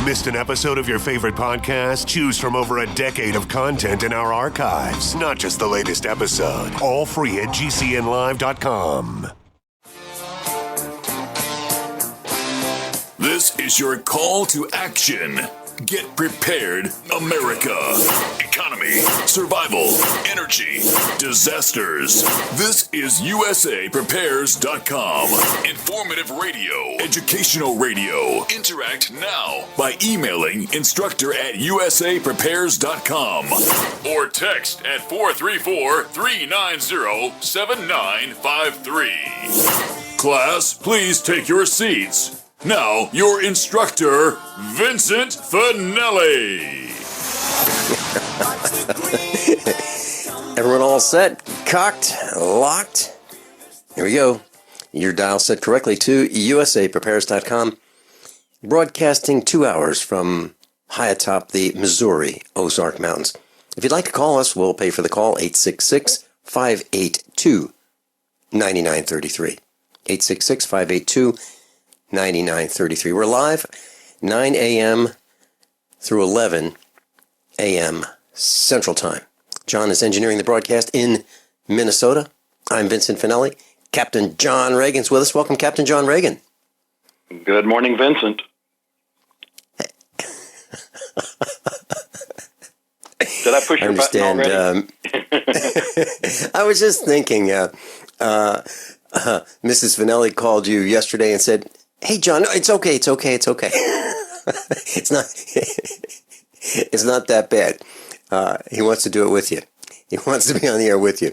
Missed an episode of your favorite podcast? Choose from over a decade of content in our archives, not just the latest episode. All free at gcnlive.com. This is your call to action. Get prepared, America. Economy, survival, energy, disasters. This is USAPrepares.com. Informative radio, educational radio. Interact now by emailing instructor@USAPrepares.com or text at 434-390-7953. Class, please take your seats. Now, your instructor, Vincent Finelli. Everyone all set? Cocked? Locked? Here we go. Your dial set correctly to USAPrepares.com. Broadcasting 2 hours from high atop the Missouri Ozark Mountains. If you'd like to call us, we'll pay for the call, 866-582-9933. 866-582-9933. We're live 9 a.m. through 11 a.m. Central Time. John is engineering the broadcast in Minnesota. I'm Vincent Finelli. Captain John Regan's with us. Welcome, Captain John Regan. Good morning, Vincent. Did I push your button already? I was just thinking, Mrs. Finelli called you yesterday and said, "Hey, John, it's okay. It's not that bad. He wants to do it with you. He wants to be on the air with you."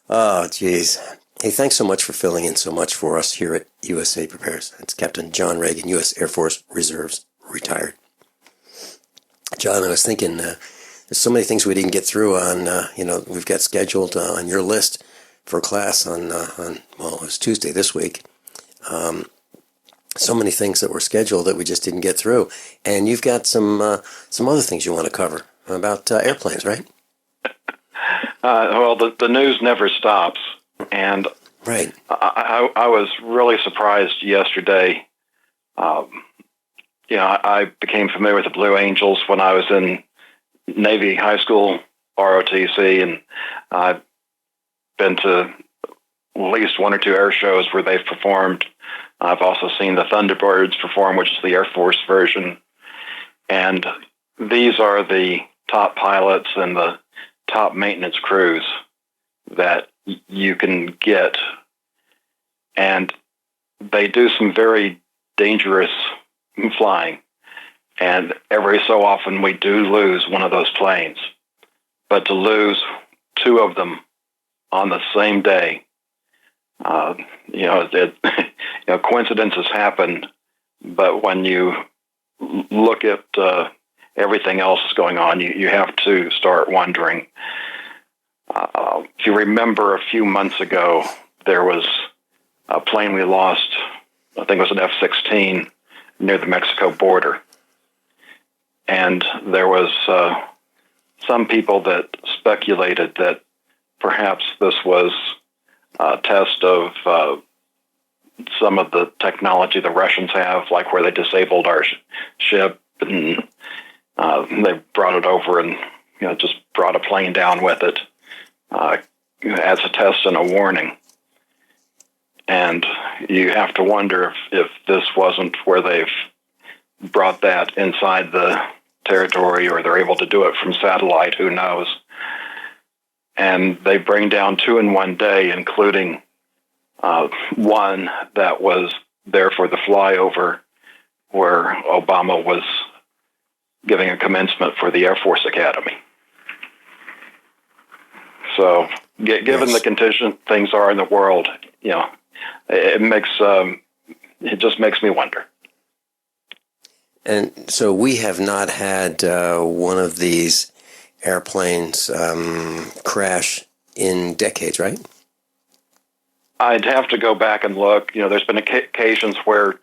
Oh, geez. Hey, thanks so much for filling in so much for us here at USA Prepares. It's Captain John Regan, U.S. Air Force Reserves, retired. John, I was thinking, there's so many things we didn't get through on, we've got scheduled on your list for class on it was Tuesday this week. So many things that were scheduled that we just didn't get through. And you've got some other things you want to cover about airplanes, right? Well, the news never stops. And right. I was really surprised yesterday. I became familiar with the Blue Angels when I was in Navy high school, ROTC, and I've been to at least one or two air shows where they've performed. I've also seen the Thunderbirds perform, which is the Air Force version. And these are the top pilots and the top maintenance crews that you can get. And they do some very dangerous flying. And every so often we do lose one of those planes. But to lose two of them on the same day, coincidences happen. But when you look at everything else going on, you have to start wondering. If you remember a few months ago, there was a plane we lost, I think it was an F-16, near the Mexico border. And there was some people that speculated that perhaps this was a test of some of the technology the Russians have, like where they disabled our ship and they brought it over and just brought a plane down with it as a test and a warning. And you have to wonder if this wasn't where they've brought that inside the territory, or they're able to do it from satellite, who knows. And they bring down two in one day, including one that was there for the flyover where Obama was giving a commencement for the Air Force Academy. So, given the condition things are in the world, it just makes me wonder. And so we have not had one of these airplanes crash in decades, right? I'd have to go back and look. There's been occasions where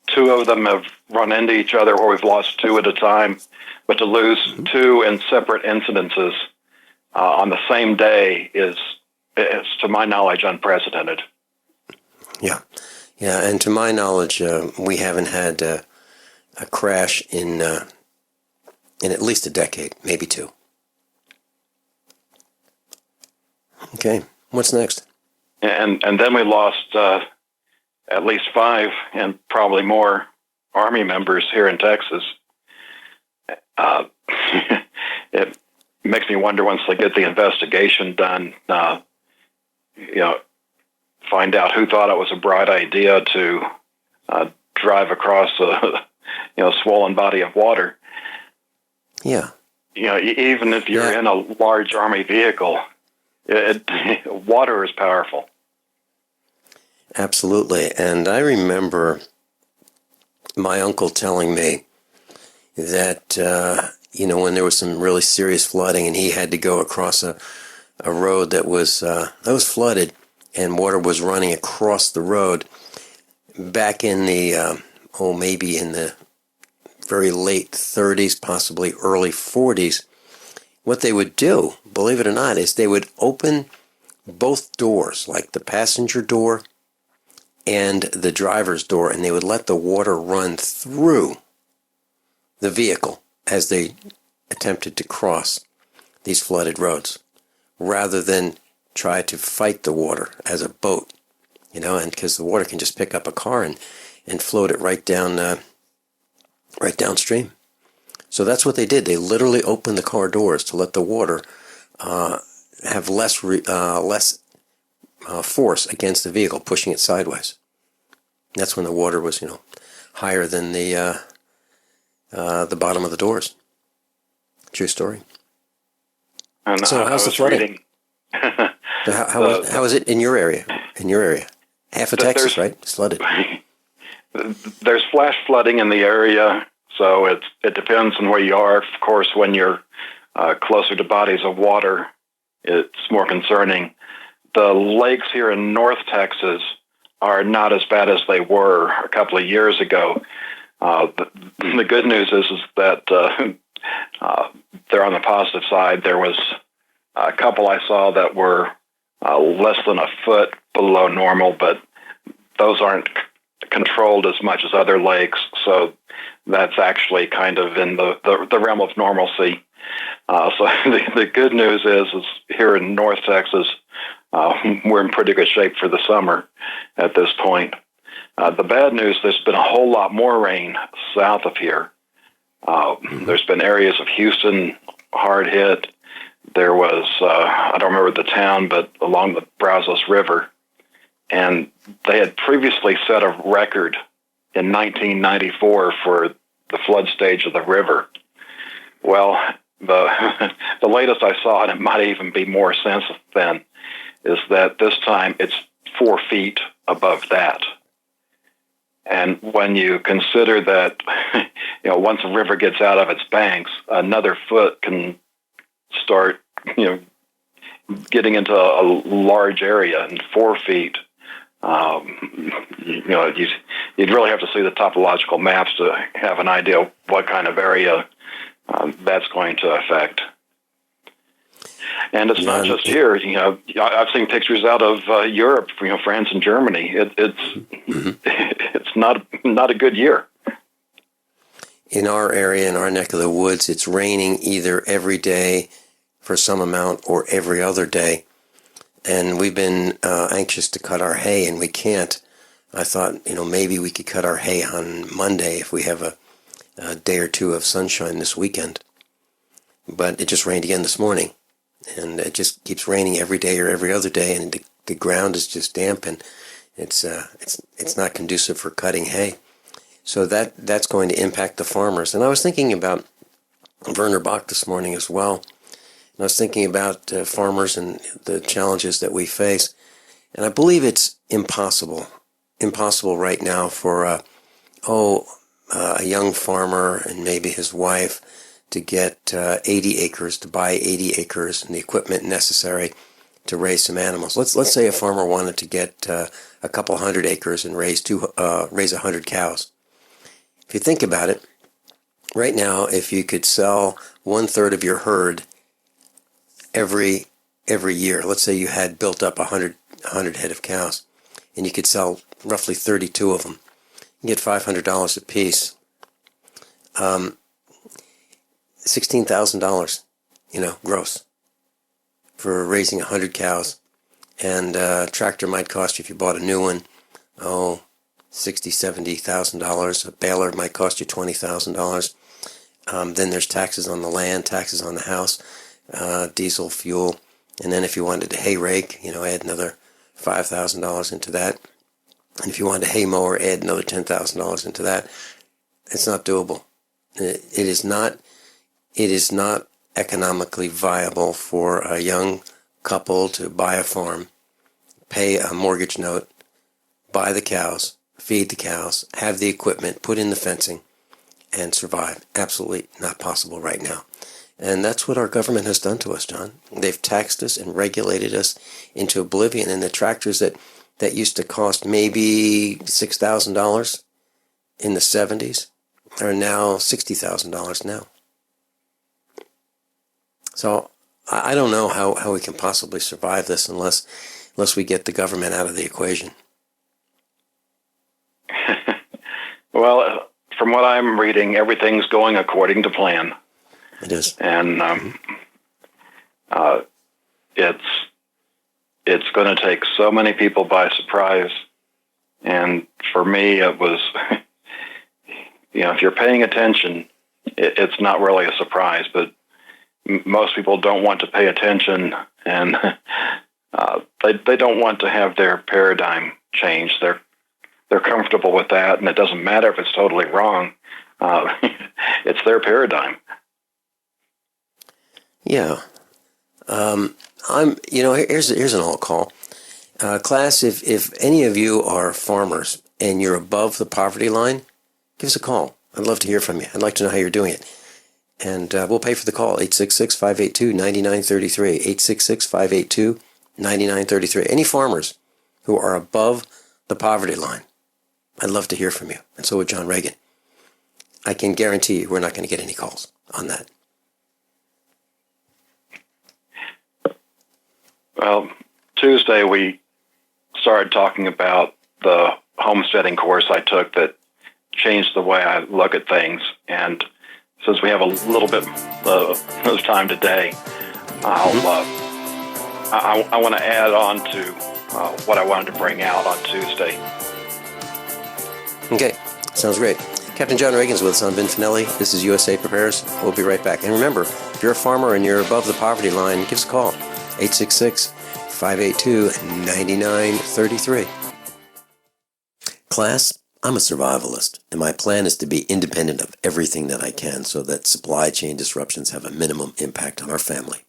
two of them have run into each other, or we've lost two at a time. But to lose two in separate incidences on the same day is, to my knowledge, unprecedented. Yeah, and to my knowledge, we haven't had a crash in at least a decade, maybe two. Okay, what's next? And then we lost at least 5 and probably more Army members here in Texas. It makes me wonder, once they get the investigation done, find out who thought it was a bright idea to drive across a swollen body of water. Yeah. Even if you're in a large Army vehicle, water is powerful. Absolutely. And I remember my uncle telling me that, when there was some really serious flooding and he had to go across a road that was flooded and water was running across the road back in the, maybe in the very late 30s, possibly early 40s, what they would do, believe it or not, is they would open both doors, like the passenger door and the driver's door, and they would let the water run through the vehicle as they attempted to cross these flooded roads, rather than try to fight the water as a boat, and because the water can just pick up a car and float it right downstream. So that's what they did. They literally opened the car doors to let the water have less force against the vehicle, pushing it sideways. That's when the water was, higher than the bottom of the doors. True story. And so how's the flooding? How is it in your area? Half of Texas, right? It's flooded. There's flash flooding in the area, so it depends on where you are. Of course, when you're closer to bodies of water, it's more concerning. The lakes here in North Texas are not as bad as they were a couple of years ago. The good news is that they're on the positive side. There was a couple I saw that were less than a foot below normal, but those aren't controlled as much as other lakes, so that's actually kind of in the realm of normalcy. So the good news is here in North Texas, we're in pretty good shape for the summer at this point. The bad news, there's been a whole lot more rain south of here. There's been areas of Houston hard hit. There was, I don't remember the town, but along the Brazos River. And they had previously set a record in 1994 for the flood stage of the river. Well, the latest I saw, and it might even be more since then, is that this time it's 4 feet above that. And when you consider that, once a river gets out of its banks, another foot can start, getting into a large area, and 4 feet. You'd really have to see the topological maps to have an idea what kind of area that's going to affect. And it's not just here. I've seen pictures out of Europe, France and Germany. It's not a good year. In our area, in our neck of the woods, it's raining either every day for some amount or every other day. And we've been anxious to cut our hay, and we can't. I thought, maybe we could cut our hay on Monday if we have a day or two of sunshine this weekend. But it just rained again this morning. And it just keeps raining every day or every other day, and the ground is just damp, and it's not conducive for cutting hay. So that's going to impact the farmers. And I was thinking about Werner Bach this morning as well. And I was thinking about farmers and the challenges that we face. And I believe it's impossible right now for a young farmer and maybe his wife to get 80 acres, to buy 80 acres and the equipment necessary to raise some animals. Let's say a farmer wanted to get a couple hundred acres and raise 100 cows. If you think about it, right now, if you could sell 1/3 of your herd every year, let's say you had built up 100 head of cows, and you could sell roughly 32 of them, you get $500 a piece. $16,000, gross for raising 100 cows. And a tractor might cost you, if you bought a new one, $60,000, $70,000. A baler might cost you $20,000. Then there's taxes on the land, taxes on the house, diesel, fuel. And then if you wanted a hay rake, add another $5,000 into that. And if you wanted a hay mower, add another $10,000 into that. It's not doable. It is not economically viable for a young couple to buy a farm, pay a mortgage note, buy the cows, feed the cows, have the equipment, put in the fencing, and survive. Absolutely not possible right now. And that's what our government has done to us, John. They've taxed us and regulated us into oblivion. And the tractors that used to cost maybe $6,000 in the 70s are now $60,000 now. So I don't know how we can possibly survive this unless we get the government out of the equation. Well, from what I'm reading, everything's going according to plan. It is. And it's going to take so many people by surprise. And for me, it was, if you're paying attention, it's not really a surprise, but most people don't want to pay attention, and they don't want to have their paradigm changed. They're comfortable with that, and it doesn't matter if it's totally wrong. It's their paradigm. Yeah. Here's an all call. Class, if any of you are farmers and you're above the poverty line, give us a call. I'd love to hear from you. I'd like to know how you're doing it. And we'll pay for the call, 866-582-9933, 866-582-9933. Any farmers who are above the poverty line, I'd love to hear from you. And so would John Regan. I can guarantee you we're not going to get any calls on that. Well, Tuesday we started talking about the homesteading course I took that changed the way I look at things. And since we have a little bit of time today, I want to add on to what I wanted to bring out on Tuesday. Okay, sounds great. Captain John Regan's with us on Finelli. This is USA Prepares. We'll be right back. And remember, if you're a farmer and you're above the poverty line, give us a call, 866-582-9933. Class, I'm a survivalist, and my plan is to be independent of everything that I can so that supply chain disruptions have a minimum impact on our family.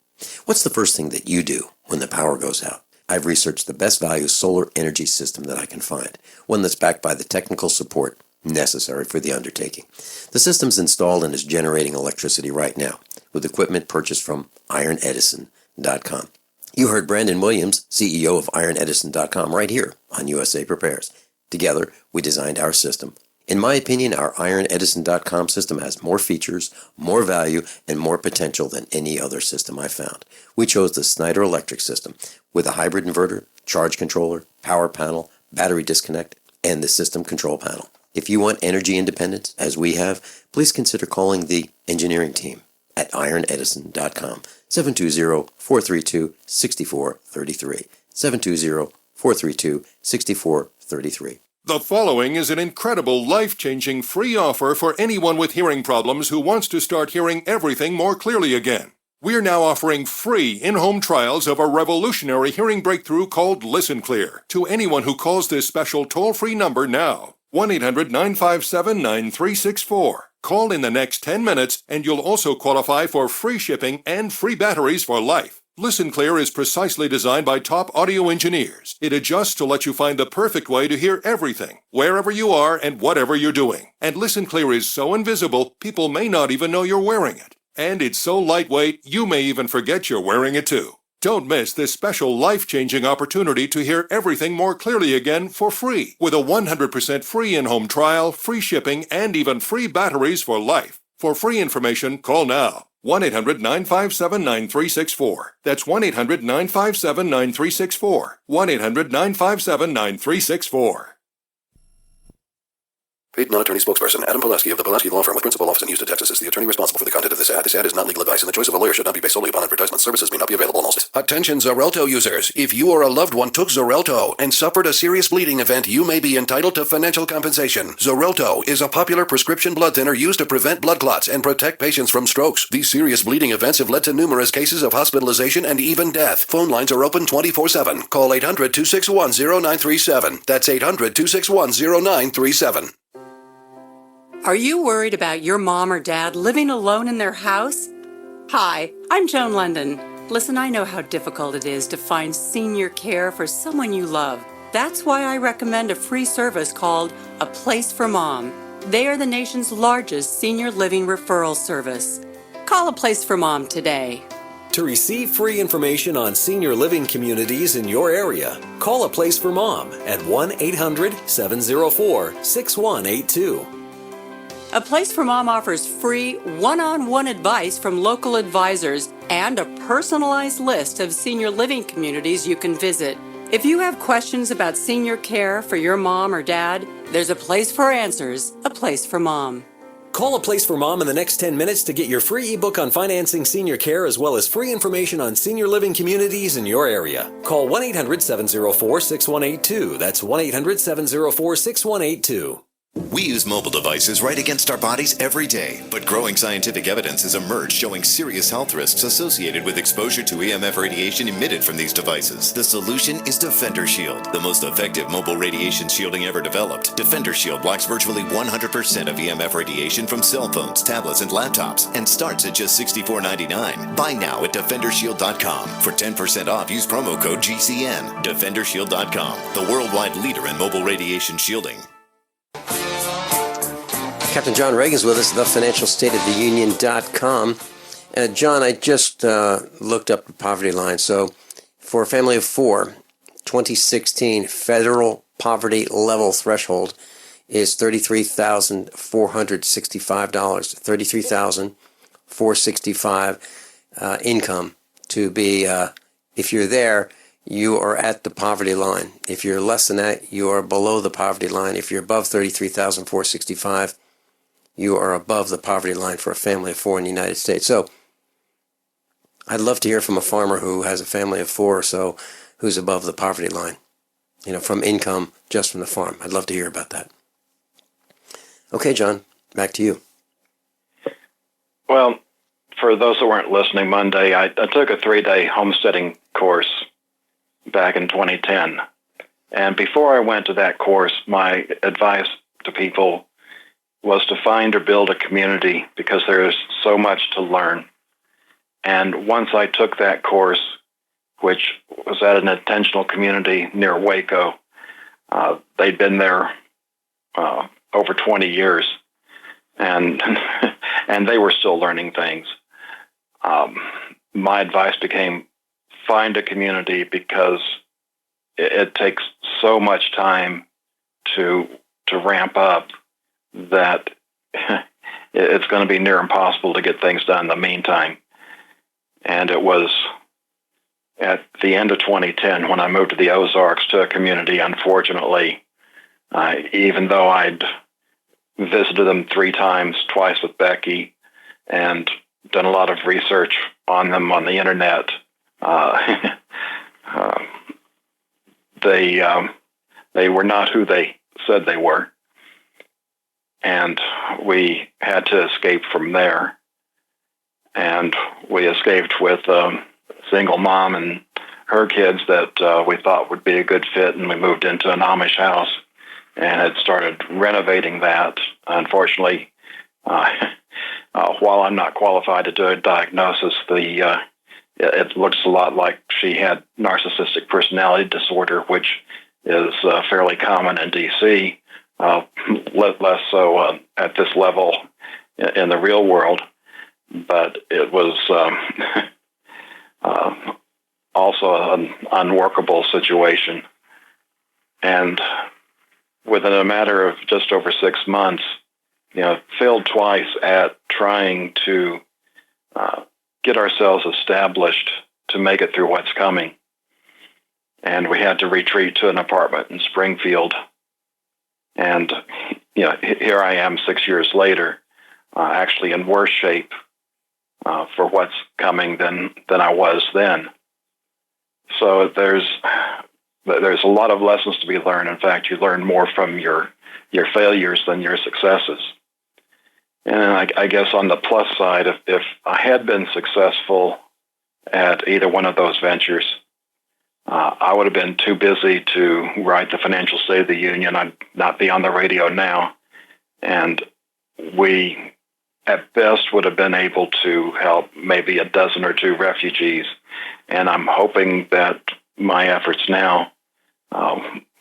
What's the first thing that you do when the power goes out? I've researched the best value solar energy system that I can find, one that's backed by the technical support necessary for the undertaking. The system's installed and is generating electricity right now with equipment purchased from ironedison.com. You heard Brandon Williams, CEO of ironedison.com, right here on USA Prepares. Together, we designed our system. In my opinion, our ironedison.com system has more features, more value, and more potential than any other system I found. We chose the Snyder Electric system with a hybrid inverter, charge controller, power panel, battery disconnect, and the system control panel. If you want energy independence, as we have, please consider calling the engineering team at ironedison.com, 720-432-6433, 720-432-6433. The following is an incredible, life-changing free offer for anyone with hearing problems who wants to start hearing everything more clearly again. We're now offering free in-home trials of a revolutionary hearing breakthrough called Listen Clear to anyone who calls this special toll-free number now, 1-800-957-9364. Call in the next 10 minutes and you'll also qualify for free shipping and free batteries for life. Listen Clear is precisely designed by top audio engineers. It adjusts to let you find the perfect way to hear everything, wherever you are and whatever you're doing. And Listen Clear is so invisible, people may not even know you're wearing it. And it's so lightweight, you may even forget you're wearing it too. Don't miss this special life-changing opportunity to hear everything more clearly again for free with a 100% free in-home trial, free shipping, and even free batteries for life. For free information, call now. 1-800-957-9364. That's 1-800-957-9364. 1-800-957-9364. Paid non-attorney spokesperson Adam Pulaski of the Pulaski Law Firm with principal office in Houston, Texas is the attorney responsible for the content of this ad. This ad is not legal advice, and the choice of a lawyer should not be based solely upon advertisement. Services may not be available in all states. Attention Xarelto users. If you or a loved one took Xarelto and suffered a serious bleeding event, you may be entitled to financial compensation. Xarelto is a popular prescription blood thinner used to prevent blood clots and protect patients from strokes. These serious bleeding events have led to numerous cases of hospitalization and even death. Phone lines are open 24/7. Call 800-261-0937. That's 800-261-0937. Are you worried about your mom or dad living alone in their house? Hi, I'm Joan London. Listen, I know how difficult it is to find senior care for someone you love. That's why I recommend a free service called A Place for Mom. They are the nation's largest senior living referral service. Call A Place for Mom today. To receive free information on senior living communities in your area, call A Place for Mom at 1-800-704-6182. A Place for Mom offers free one-on-one advice from local advisors and a personalized list of senior living communities you can visit. If you have questions about senior care for your mom or dad, there's a place for answers, A Place for Mom. Call A Place for Mom in the next 10 minutes to get your free ebook on financing senior care as well as free information on senior living communities in your area. Call 1-800-704-6182. That's 1-800-704-6182. We use mobile devices right against our bodies every day, but growing scientific evidence has emerged showing serious health risks associated with exposure to EMF radiation emitted from these devices. The solution is Defender Shield, the most effective mobile radiation shielding ever developed. Defender Shield blocks virtually 100% of EMF radiation from cell phones, tablets, and laptops, and starts at just $64.99. Buy now at DefenderShield.com. For 10% off, use promo code GCN. DefenderShield.com, the worldwide leader in mobile radiation shielding. Captain John Reagan's with us, thefinancialstateoftheunion.com. John, I just looked up the poverty line. So for a family of four, 2016 federal poverty level threshold is $33,465. $33,465 income to be, if you're there, you are at the poverty line. If you're less than that, you are below the poverty line. If you're above $33,465, you are above the poverty line for a family of four in the United States. So I'd love to hear from a farmer who has a family of four or so who's above the poverty line, from income just from the farm. I'd love to hear about that. Okay, John, back to you. Well, for those who weren't listening Monday, I took a 3-day homesteading course back in 2010. And before I went to that course, my advice to people was to find or build a community because there is so much to learn. And once I took that course, which was at an intentional community near Waco, they'd been there over 20 years, and and they were still learning things. My advice became find a community because it takes so much time to ramp up that it's going to be near impossible to get things done in the meantime. And it was at the end of 2010 when I moved to the Ozarks to a community. Unfortunately, even though I'd visited them 3 times, twice with Becky, and done a lot of research on them on the internet, they were not who they said they were. And we had to escape from there. And we escaped with a single mom and her kids that we thought would be a good fit, and we moved into an Amish house and had started renovating that. Unfortunately, while I'm not qualified to do a diagnosis, it looks a lot like she had narcissistic personality disorder, which is fairly common in D.C., less so at this level in the real world. But it was also an unworkable situation. And within a matter of just over 6 months, failed twice at trying to get ourselves established to make it through what's coming. And we had to retreat to an apartment in Springfield. And, here I am 6 years later, actually in worse shape for what's coming than I was then. So there's a lot of lessons to be learned. In fact, you learn more from your failures than your successes. And I guess on the plus side, if I had been successful at either one of those ventures, I would have been too busy to write the Financial State of the Union. I'd not be on the radio now. And we, at best, would have been able to help maybe a dozen or two refugees. And I'm hoping that my efforts now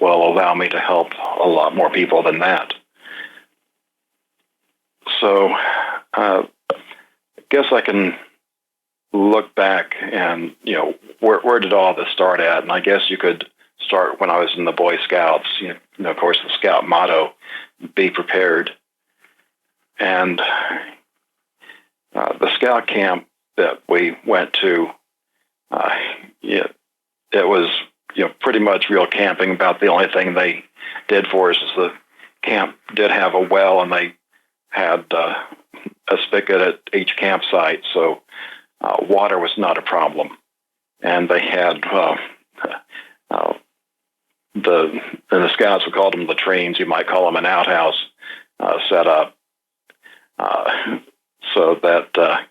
will allow me to help a lot more people than that. So I guess I can look back and, where did all this start at? And I guess you could start when I was in the Boy Scouts. Of course, the Scout motto, be prepared. And the Scout camp that we went to, it was, pretty much real camping. About the only thing they did for us is the camp did have a well, and they had a spigot at each campsite, so water was not a problem. And they had the Scouts, we called them latrines. You might call them an outhouse set up so that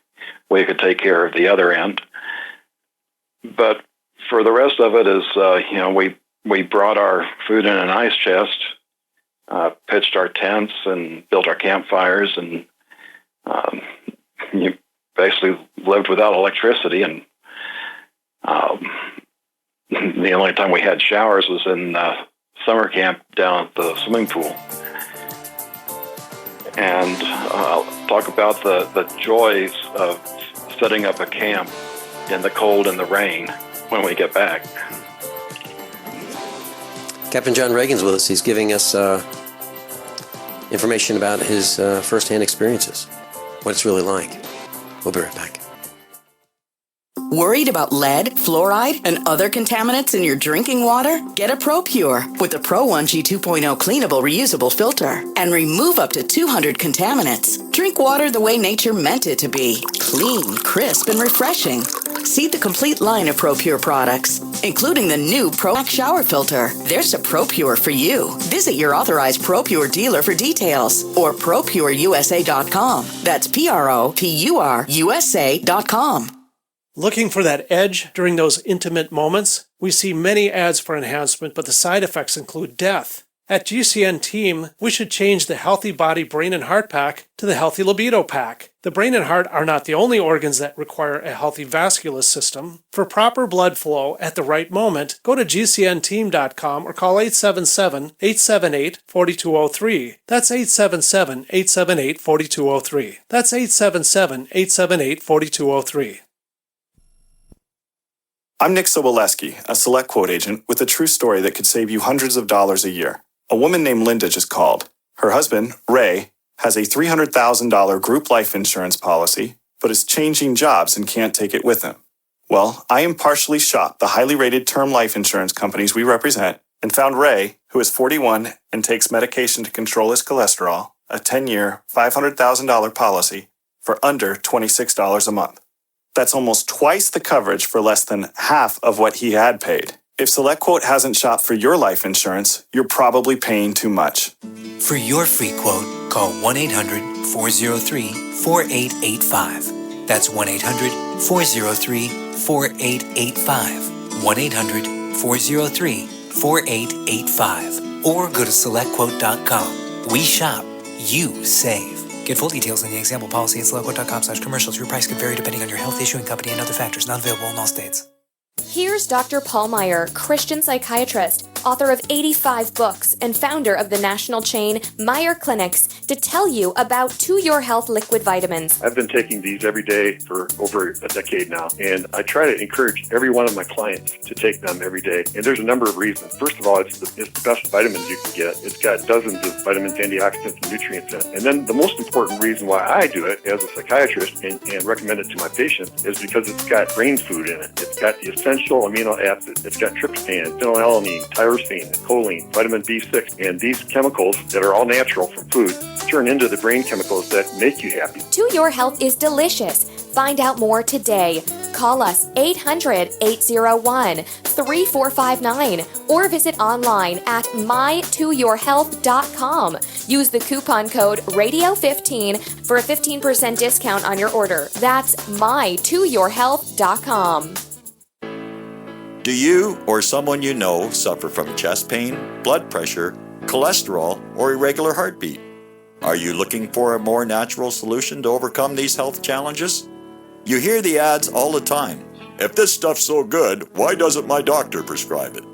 we could take care of the other end. But for the rest of it is, we brought our food in an ice chest, pitched our tents and built our campfires, and you basically lived without electricity. And the only time we had showers was in summer camp down at the swimming pool. And I'll talk about the joys of setting up a camp in the cold and the rain when we get back. Captain John Regan's with us. He's giving us information about his first-hand experiences, what it's really like. We'll be right back. Worried about lead, fluoride, and other contaminants in your drinking water? Get a ProPure with the Pro 1G 2.0 cleanable reusable filter and remove up to 200 contaminants. Drink water the way nature meant it to be. Clean, crisp, and refreshing. See the complete line of ProPure products, including the new Pro Max shower filter. There's a ProPure for you. Visit your authorized ProPure dealer for details or ProPureUSA.com. That's ProPureUSA.com. Looking for that edge during those intimate moments? We see many ads for enhancement, but the side effects include death. At GCN Team, we should change the Healthy Body Brain and Heart Pack to the Healthy Libido Pack. The brain and heart are not the only organs that require a healthy vascular system. For proper blood flow at the right moment, go to GCNteam.com or call 877-878-4203. That's 877-878-4203. That's 877-878-4203. I'm Nick Soboleski, a Select Quote agent with a true story that could save you hundreds of dollars a year. A woman named Linda just called. Her husband, Ray, has a $300,000 group life insurance policy, but is changing jobs and can't take it with him. Well, I impartially shopped the highly rated term life insurance companies we represent and found Ray, who is 41 and takes medication to control his cholesterol, a 10-year, $500,000 policy for under $26 a month. That's almost twice the coverage for less than half of what he had paid. If SelectQuote hasn't shopped for your life insurance, you're probably paying too much. For your free quote, call 1-800-403-4885. That's 1-800-403-4885. 1-800-403-4885. Or go to SelectQuote.com. We shop, you save. Get full details in the example policy at SelectQuote.com/commercials. Your price could vary depending on your health, issuing company, and other factors. Not available in all states. Here's Dr. Paul Meyer, Christian psychiatrist, author of 85 books, and founder of the national chain Meyer Clinics, to tell you about To Your Health liquid vitamins. I've been taking these every day for over a decade now, and I try to encourage every one of my clients to take them every day. And there's a number of reasons. First of all, it's the best vitamins you can get. It's got dozens of vitamins, antioxidants, and nutrients in it. And then the most important reason why I do it as a psychiatrist and recommend it to my patients is because it's got brain food in it. It's got the essential amino acids. It's got tryptophan, phenylalanine, tyrosine, tyrosine, choline, vitamin B6, and these chemicals that are all natural from food turn into the brain chemicals that make you happy. To Your Health is delicious. Find out more today. Call us 800-801-3459 or visit online at mytoyourhealth.com. Use the coupon code RADIO15 for a 15% discount on your order. That's mytoyourhealth.com. Do you or someone you know suffer from chest pain, blood pressure, cholesterol, or irregular heartbeat? Are you looking for a more natural solution to overcome these health challenges? You hear the ads all the time. If this stuff's so good, why doesn't my doctor prescribe it?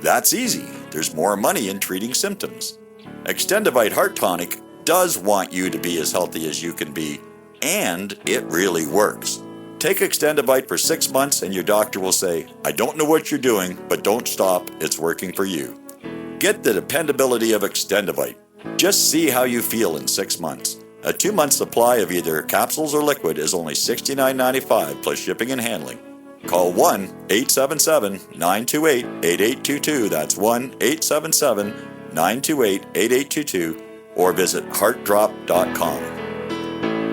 That's easy. There's more money in treating symptoms. Extendivite Heart Tonic does want you to be as healthy as you can be, and it really works. Take Extendivite for 6 months and your doctor will say, I don't know what you're doing, but don't stop, it's working for you. Get the dependability of Extendivite. Just see how you feel in 6 months. A 2-month supply of either capsules or liquid is only $69.95 plus shipping and handling. Call 1-877-928-8822. That's 1-877-928-8822 or visit heartdrop.com.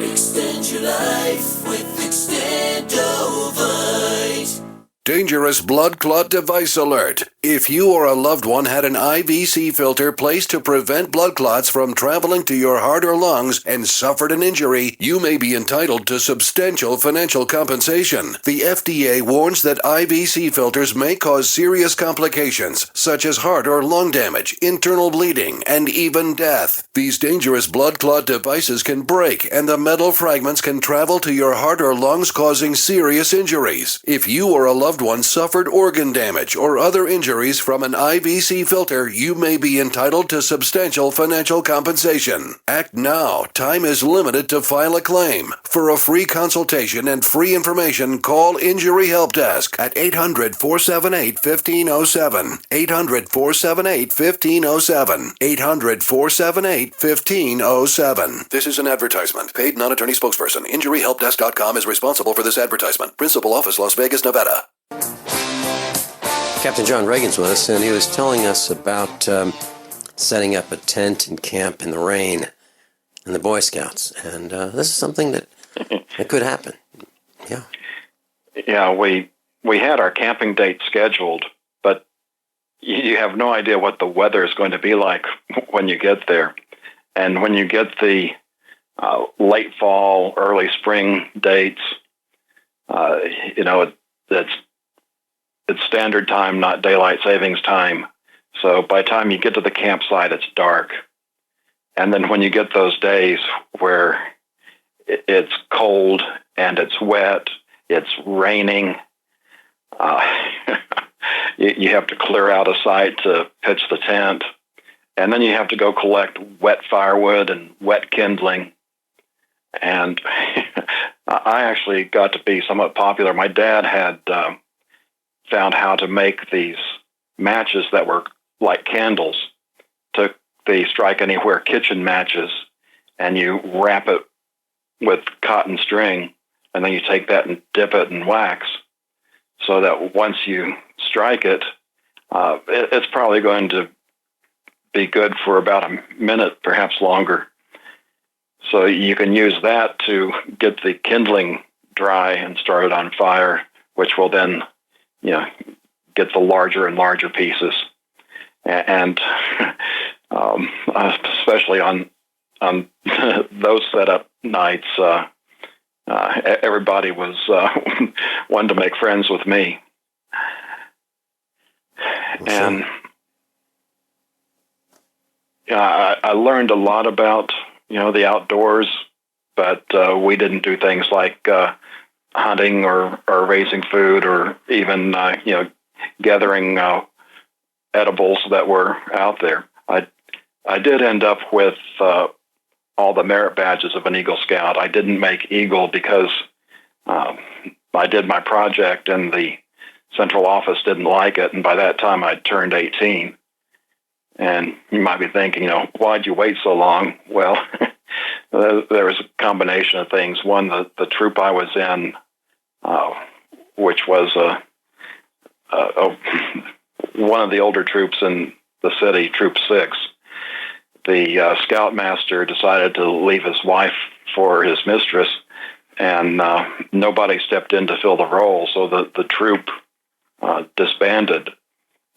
Extend your life with Extendovite. Dangerous blood clot device alert. If you or a loved one had an IVC filter placed to prevent blood clots from traveling to your heart or lungs and suffered an injury, you may be entitled to substantial financial compensation. The FDA warns that IVC filters may cause serious complications, such as heart or lung damage, internal bleeding, and even death. These dangerous blood clot devices can break, and the metal fragments can travel to your heart or lungs, causing serious injuries. If you or a loved one suffered organ damage or other injuries from an IVC filter, you may be entitled to substantial financial compensation. Act now. Time is limited to file a claim. For a free consultation and free information, call Injury Help Desk at 800-478-1507. 800-478-1507. 800-478-1507. This is an advertisement. Paid non-attorney spokesperson. InjuryHelpDesk.com is responsible for this advertisement. Principal office, Las Vegas, Nevada. Captain John Regan's with us, and he was telling us about setting up a tent and camp in the rain in the Boy Scouts. And this is something that could happen. Yeah. Yeah, we had our camping date scheduled, but you have no idea what the weather is going to be like when you get there. And when you get the late fall, early spring dates, it's standard time, not daylight savings time. So by the time you get to the campsite, it's dark. And then when you get those days where it's cold and it's wet, it's raining, you have to clear out a site to pitch the tent. And then you have to go collect wet firewood and wet kindling. And I actually got to be somewhat popular. My dad had found how to make these matches that were like candles. Took the Strike Anywhere kitchen matches, and you wrap it with cotton string, and then you take that and dip it in wax, so that once you strike it, it's probably going to be good for about a minute, perhaps longer. So you can use that to get the kindling dry and start it on fire, which will then get the larger and larger pieces. And especially on those setup nights, everybody was wanting to make friends with me. And I learned a lot about the outdoors, but we didn't do things like hunting or raising food or even gathering edibles that were out there. I did end up with all the merit badges of an Eagle Scout. I didn't make Eagle because I did my project and the central office didn't like it, and by that time I'd turned 18. And you might be thinking, why'd you wait so long? Well, there was a combination of things. One, the troop I was in, which was one of the older troops in the city, Troop 6, the scoutmaster decided to leave his wife for his mistress, and nobody stepped in to fill the role, so the troop disbanded.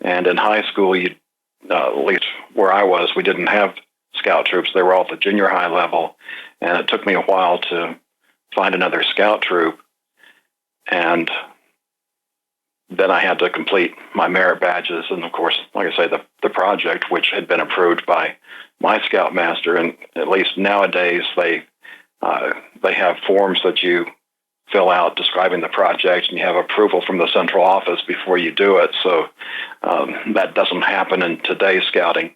And in high school, at least where I was, we didn't have scout troops. They were all at the junior high level, and it took me a while to find another scout troop. And then I had to complete my merit badges, and of course, like I say, the project, which had been approved by my scoutmaster. And at least nowadays, they have forms that you fill out describing the project, and you have approval from the central office before you do it. So that doesn't happen in today's scouting.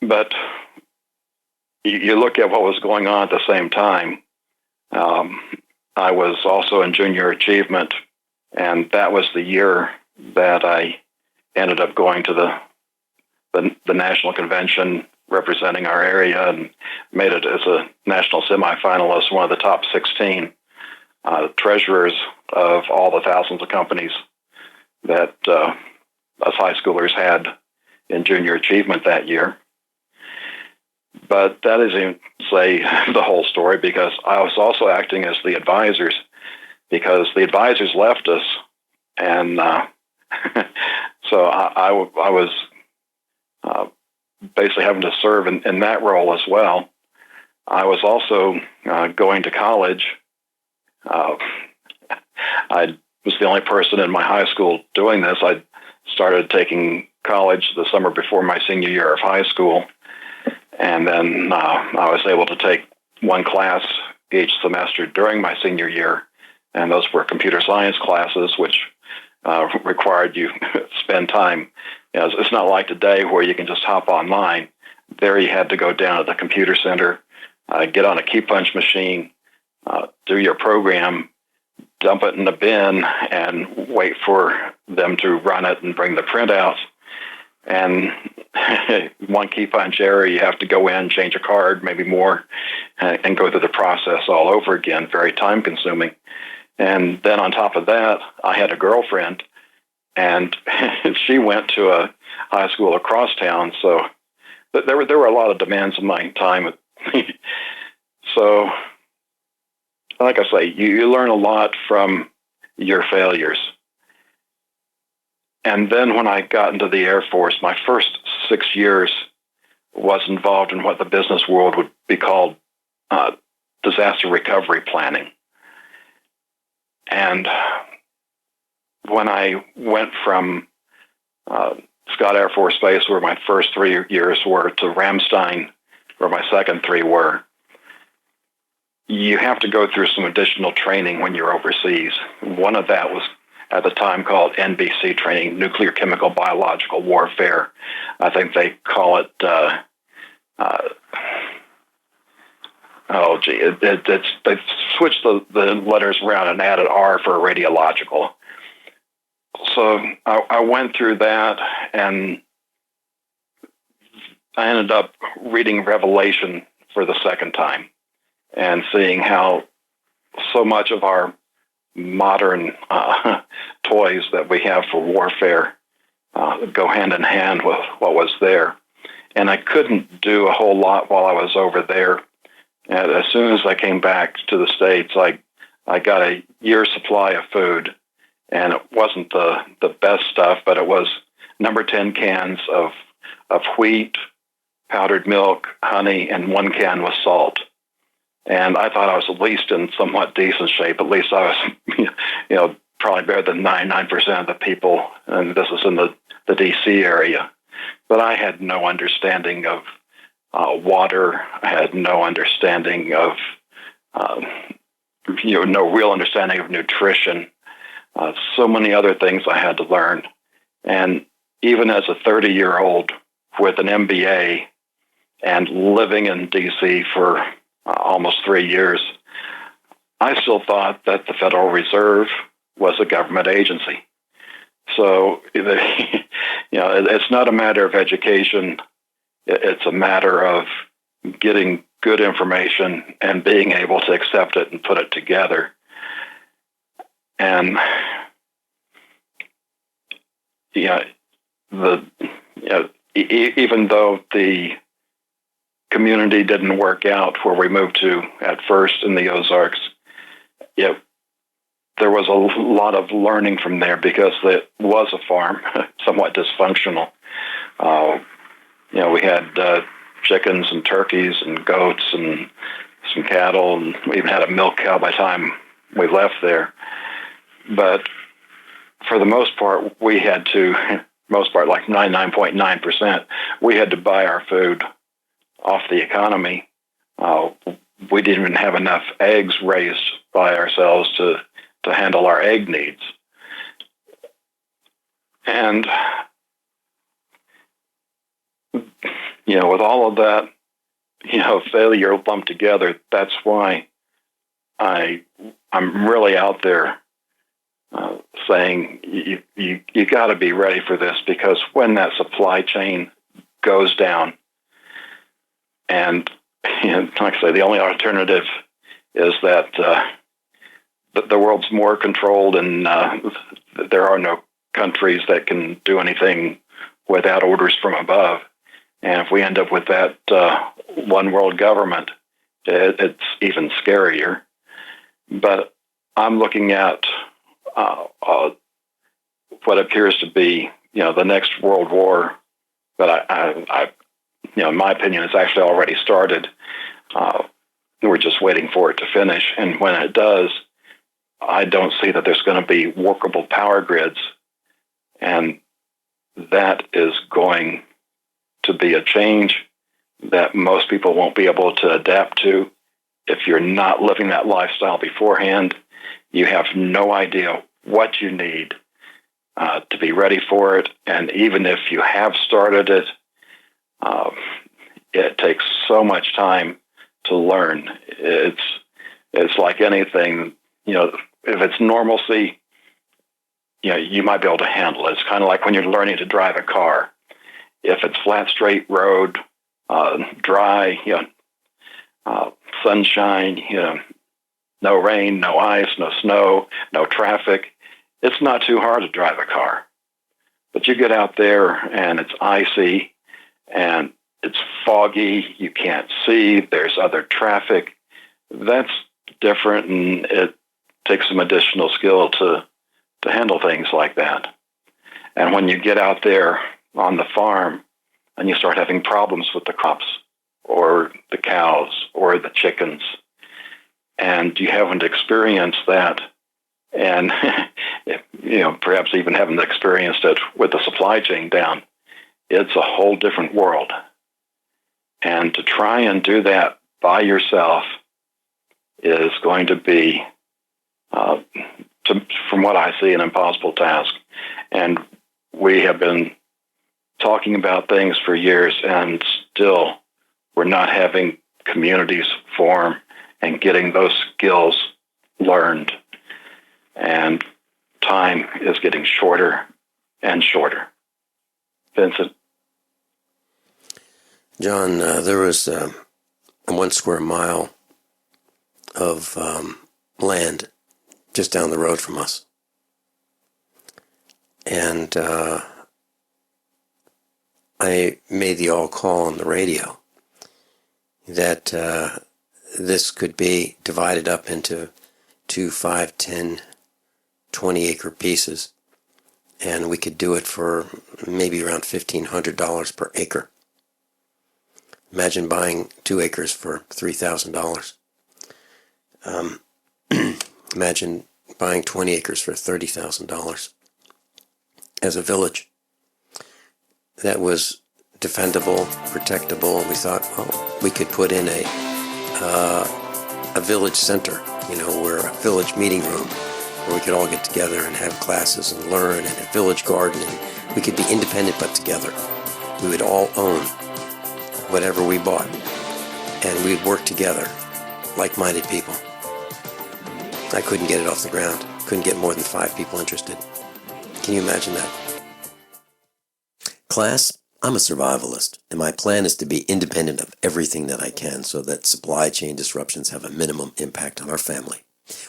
But you look at what was going on at the same time. I was also in junior achievement, and that was the year that I ended up going to the national convention representing our area and made it as a national semifinalist, one of the top 16 treasurers of all the thousands of companies that us high schoolers had in junior achievement that year. But that doesn't say the whole story, because I was also acting as the advisors, because the advisors left us, and so I was basically having to serve in that role as well. I was also going to college. I was the only person in my high school doing this. I started taking college the summer before my senior year of high school, and then I was able to take one class each semester during my senior year, and those were computer science classes, which required you spend time. It's not like today where you can just hop online. There you had to go down to the computer center, get on a key punch machine, do your program, dump it in the bin, and wait for them to run it and bring the printouts. And one key punch error, you have to go in, change a card, maybe more, and go through the process all over again. Very time consuming. And then on top of that, I had a girlfriend, and she went to a high school across town. So there were a lot of demands on my time. So, like I say, you learn a lot from your failures. And then when I got into the Air Force, my first 6 years was involved in what the business world would be called disaster recovery planning. And when I went from Scott Air Force Base, where my first 3 years were, to Ramstein, where my second 3 were, you have to go through some additional training when you're overseas. One of that was at the time called NBC training, nuclear, chemical, biological warfare. I think they call it, they've switched the letters around and added R for radiological. So I went through that, and I ended up reading Revelation for the second time and seeing how so much of our modern toys that we have for warfare go hand in hand with what was there. And I couldn't do a whole lot while I was over there. And as soon as I came back to the States, I got a year's supply of food, and it wasn't the best stuff, but it was number 10 cans of wheat, powdered milk, honey, and 1 can with salt. And I thought I was at least in somewhat decent shape. At least I was, probably better than 99% of the people. And this is in the D.C. area. But I had no understanding of water. I had no understanding of, no real understanding of nutrition. So many other things I had to learn. And even as a 30-year-old with an MBA and living in D.C. for almost 3 years, I still thought that the Federal Reserve was a government agency. So, it's not a matter of education. It's a matter of getting good information and being able to accept it and put it together. And even though the community didn't work out where we moved to at first in the Ozarks, there was a lot of learning from there because it was a farm, somewhat dysfunctional. We had chickens and turkeys and goats and some cattle, and we even had a milk cow by the time we left there. But for the most part, we had to, like 99.9%, we had to buy our food off the economy. We didn't even have enough eggs raised by ourselves to handle our egg needs. And, with all of that, failure lumped together, that's why I'm really out there saying you got to be ready for this, because when that supply chain goes down, and like I say, the only alternative is that the world's more controlled, and there are no countries that can do anything without orders from above. And if we end up with that one world government, it's even scarier. But I'm looking at what appears to be, the next world war. But I in my opinion, it's actually already started. We're just waiting for it to finish. And when it does, I don't see that there's going to be workable power grids. And that is going to be a change that most people won't be able to adapt to. If you're not living that lifestyle beforehand, you have no idea what you need to be ready for it. And even if you have started it, it takes so much time to learn. It's like anything, if it's normalcy, you might be able to handle it. It's kind of like when you're learning to drive a car. If it's flat, straight road, dry, sunshine, no rain, no ice, no snow, no traffic, it's not too hard to drive a car. But you get out there and it's icy and it's foggy, you can't see, there's other traffic. That's different, and it takes some additional skill to handle things like that. And when you get out there on the farm and you start having problems with the crops or the cows or the chickens, and you haven't experienced that, and perhaps even haven't experienced it with the supply chain down, it's a whole different world. And to try and do that by yourself is going to be, from what I see, an impossible task. And we have been talking about things for years, and still we're not having communities form and getting those skills learned. And time is getting shorter and shorter. Vincent? John, there was 1 square mile of land just down the road from us. And I made the all-call on the radio that this could be divided up into 2, 5, 10, 20-acre pieces, and we could do it for maybe around $1,500 per acre. Imagine buying 2 acres for $3,000. Imagine buying 20 acres for $30,000 as a village. That was defendable, protectable. We thought, well, we could put in a village center, where a village meeting room where we could all get together and have classes and learn, and a village garden, and we could be independent but together. We would all own whatever we bought, and we'd work together, like-minded people. I couldn't get it off the ground. Couldn't get more than 5 people interested. Can you imagine that? Class, I'm a survivalist, and my plan is to be independent of everything that I can so that supply chain disruptions have a minimum impact on our family.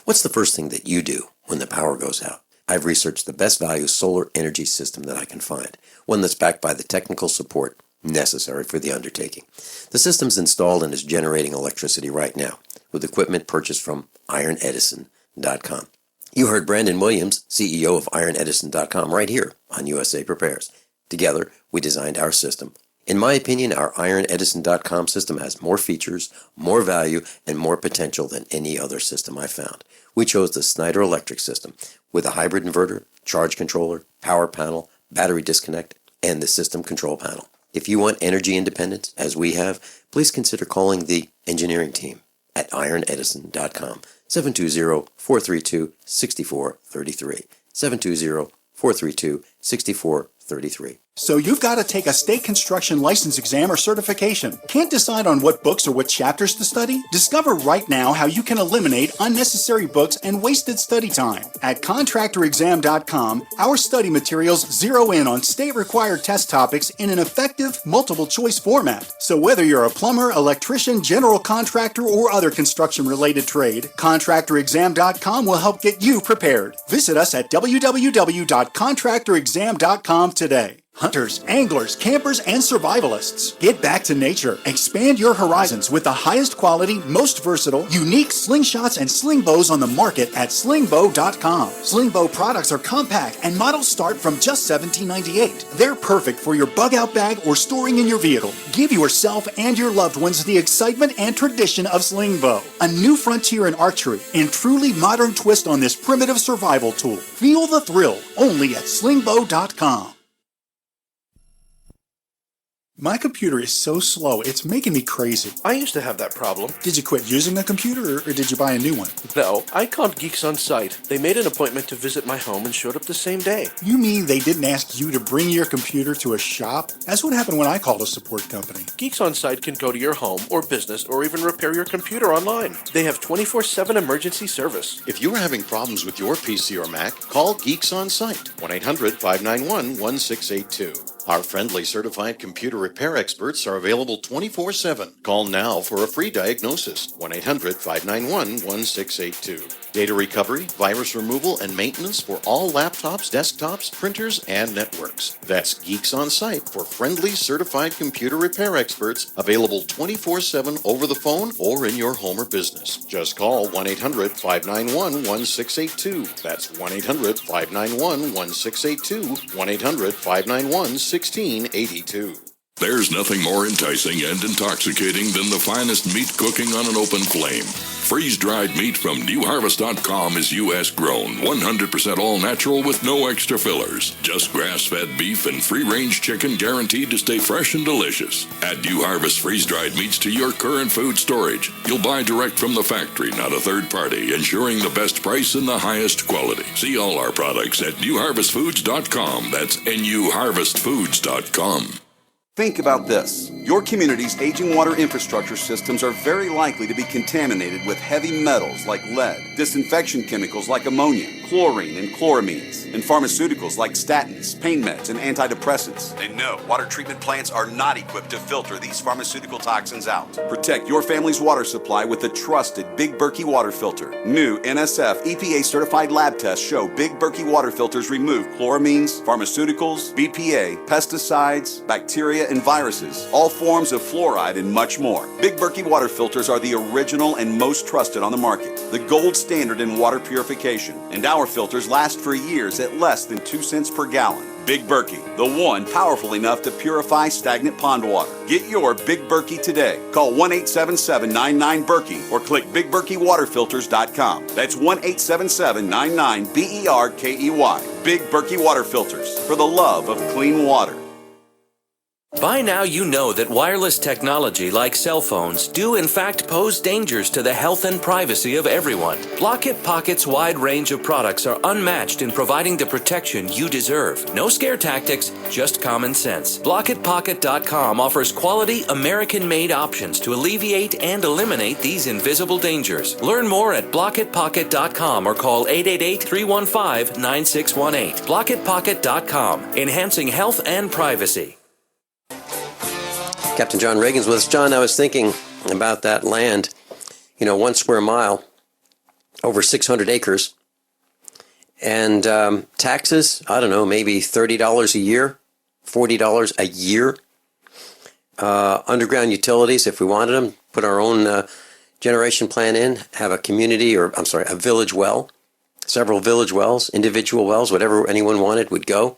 What's the first thing that you do when the power goes out? I've researched the best value solar energy system that I can find, one that's backed by the technical support necessary for the undertaking. The system's installed and is generating electricity right now, with equipment purchased from ironedison.com. You heard Brandon Williams, CEO of ironedison.com, right here on USA Prepares. Together, we designed our system. In my opinion, our ironedison.com system has more features, more value, and more potential than any other system I found. We chose the Snyder Electric system with a hybrid inverter, charge controller, power panel, battery disconnect, and the system control panel. If you want energy independence, as we have, please consider calling the engineering team at ironedison.com, 720-432-6433, 720-432-6433. So you've got to take a state construction license exam or certification. Can't decide on what books or what chapters to study? Discover right now how you can eliminate unnecessary books and wasted study time. At contractorexam.com, our study materials zero in on state-required test topics in an effective, multiple-choice format. So whether you're a plumber, electrician, general contractor, or other construction-related trade, contractorexam.com will help get you prepared. Visit us at www.contractorexam.com today. Hunters, anglers, campers, and survivalists. Get back to nature. Expand your horizons with the highest quality, most versatile, unique slingshots and sling bows on the market at slingbow.com. Slingbow products are compact and models start from just $17.98. They're perfect for your bug-out bag or storing in your vehicle. Give yourself and your loved ones the excitement and tradition of slingbow. A new frontier in archery and truly modern twist on this primitive survival tool. Feel the thrill only at slingbow.com. My computer is so slow, it's making me crazy. I used to have that problem. Did you quit using a computer, or did you buy a new one? No, I called Geeks On Site. They made an appointment to visit my home and showed up the same day. You mean they didn't ask you to bring your computer to a shop? That's what happened when I called a support company. Geeks On Site can go to your home or business or even repair your computer online. They have 24/7 emergency service. If you are having problems with your PC or Mac, call Geeks On Site, 1-800-591-1682. Our friendly certified computer repair experts are available 24/7. Call now for a free diagnosis, 1-800-591-1682. Data recovery, virus removal, and maintenance for all laptops, desktops, printers, and networks. That's Geeks On Site for friendly certified computer repair experts, available 24/7 over the phone or in your home or business. Just call 1-800-591-1682. That's 1-800-591-1682, 1-800-591-1682. There's nothing more enticing and intoxicating than the finest meat cooking on an open flame. Freeze-dried meat from newharvest.com is U.S. grown, 100% all natural with no extra fillers. Just grass-fed beef and free-range chicken guaranteed to stay fresh and delicious. Add New Harvest freeze-dried meats to your current food storage. You'll buy direct from the factory, not a third party, ensuring the best price and the highest quality. See all our products at newharvestfoods.com. That's newharvestfoods.com. Think about this. Your community's aging water infrastructure systems are very likely to be contaminated with heavy metals like lead, disinfection chemicals like ammonia, chlorine and chloramines, and pharmaceuticals like statins, pain meds, and antidepressants. And no, water treatment plants are not equipped to filter these pharmaceutical toxins out. Protect your family's water supply with the trusted Big Berkey water filter. New NSF EPA certified lab tests show Big Berkey water filters remove chloramines, pharmaceuticals, BPA, pesticides, bacteria, and viruses, all forms of fluoride, and much more. Big Berkey water filters are the original and most trusted on the market, the gold standard in water purification, and our filters last for years at less than 2 cents per gallon. Big Berkey, the one powerful enough to purify stagnant pond water. Get your Big Berkey today. Call 1-877-99-BERKEY or click BigBerkeyWaterFilters.com. That's 1-877-99-BERKEY. Big Berkey Water Filters, for the love of clean water. By now you know that wireless technology like cell phones do in fact pose dangers to the health and privacy of everyone. Block-It Pocket's wide range of products are unmatched in providing the protection you deserve. No scare tactics, just common sense. BlockItPocket.com offers quality American-made options to alleviate and eliminate these invisible dangers. Learn more at BlockItPocket.com or call 888-315-9618. BlockItPocket.com, enhancing health and privacy. Captain John Regan's with us. John, I was thinking about that land, 1 square mile, over 600 acres, And taxes, I don't know, maybe $30 a year, $40 a year. Underground utilities, if we wanted them, put our own generation plant in, have a community, or I'm sorry, a village well, several village wells, individual wells, whatever anyone wanted would go.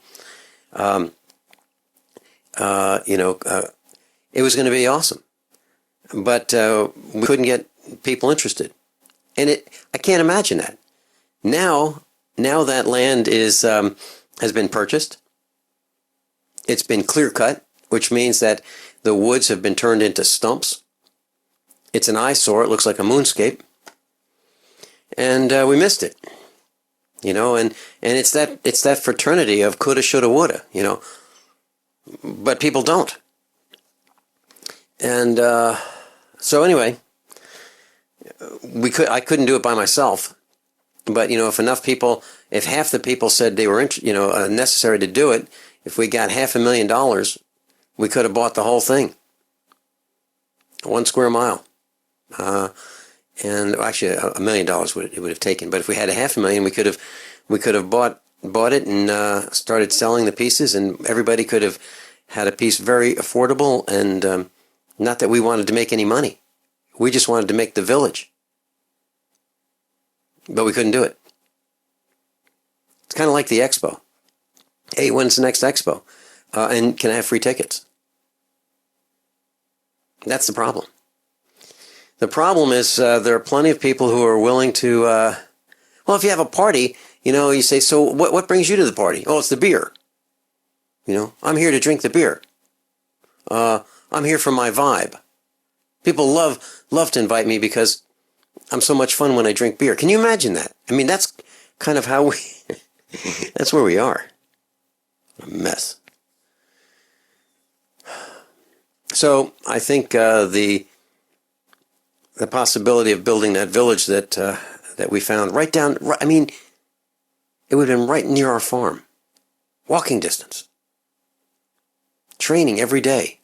It was going to be awesome. But we couldn't get people interested. And I can't imagine that. Now that land is has been purchased. It's been clear cut, which means that the woods have been turned into stumps. It's an eyesore. It looks like a moonscape. And we missed it. And it's that fraternity of coulda, shoulda, woulda, But people don't. And so anyway, I couldn't do it by myself. But, if half the people said they were, necessary to do it, if we got $500,000, we could have bought the whole thing. 1 square mile. And actually $1 million it would have taken. But if we had $500,000, we could have bought it and started selling the pieces, and everybody could have had a piece very affordable. And not that we wanted to make any money. We just wanted to make the village. But we couldn't do it. It's kind of like the expo. Hey, when's the next expo? And can I have free tickets? That's the problem. The problem is there are plenty of people who are willing to, if you have a party, you say, so what brings you to the party? Oh, it's the beer. I'm here to drink the beer. I'm here for my vibe. People love to invite me because I'm so much fun when I drink beer. Can you imagine that? I mean, that's kind of how that's where we are. A mess. So I think the possibility of building that village that we found it would have been right near our farm. Walking distance. Training every day.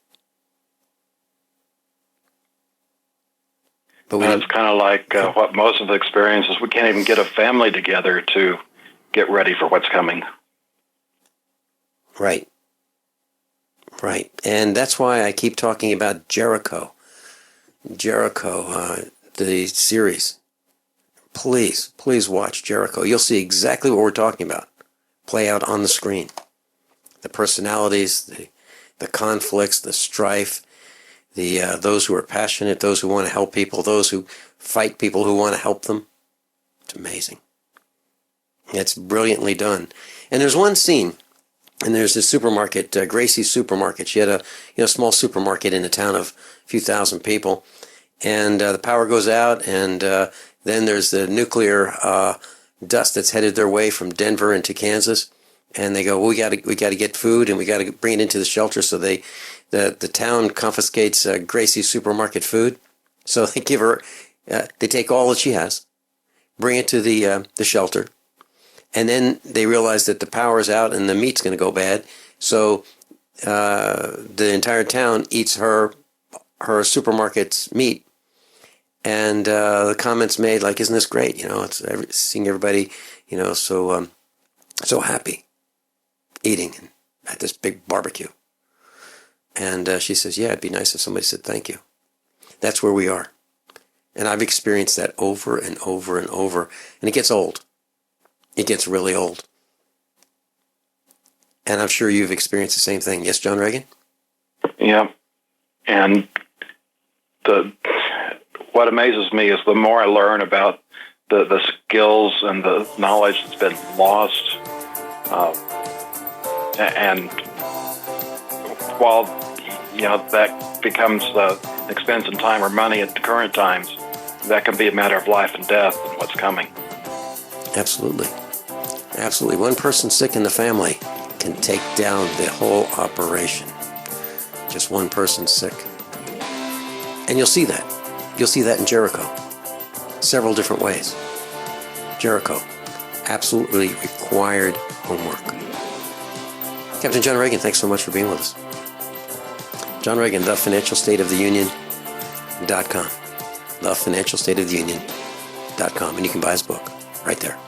But it's kind of like what most of the experiences, we can't even get a family together to get ready for what's coming. Right. And that's why I keep talking about Jericho, the series. Please watch Jericho. You'll see exactly what we're talking about play out on the screen. The personalities, the conflicts, the strife, those who are passionate, those who want to help people, those who fight people who want to help them. It's amazing. It's brilliantly done. And there's one scene, and there's this supermarket, Gracie's Supermarket. She had a small supermarket in a town of a few thousand people, and the power goes out, and then there's the nuclear dust that's headed their way from Denver into Kansas, and they go, well, we got to get food, and we got to bring it into the shelter. So the town confiscates Gracie's Supermarket food. So they give her, they take all that she has, bring it to the shelter, and then they realize that the power's out and the meat's going to go bad. So the entire town eats her supermarket's meat. And the comments made like, isn't this great? It's seeing everybody, so happy eating at this big barbecue. And she says, yeah, it'd be nice if somebody said thank you. That's where we are. And I've experienced that over and over and over. And it gets old. It gets really old. And I'm sure you've experienced the same thing. Yes, John Regan? Yeah. And what amazes me is the more I learn about the skills and the knowledge that's been lost. And while, that becomes an expense in time or money at the current times, that can be a matter of life and death and what's coming. Absolutely. One person sick in the family can take down the whole operation. Just one person sick. And you'll see that. You'll see that in Jericho. Several different ways. Jericho. Absolutely required homework. Captain John Regan, thanks so much for being with us. John Regan, thefinancialstateoftheunion.com. thefinancialstateoftheunion.com. And you can buy his book right there.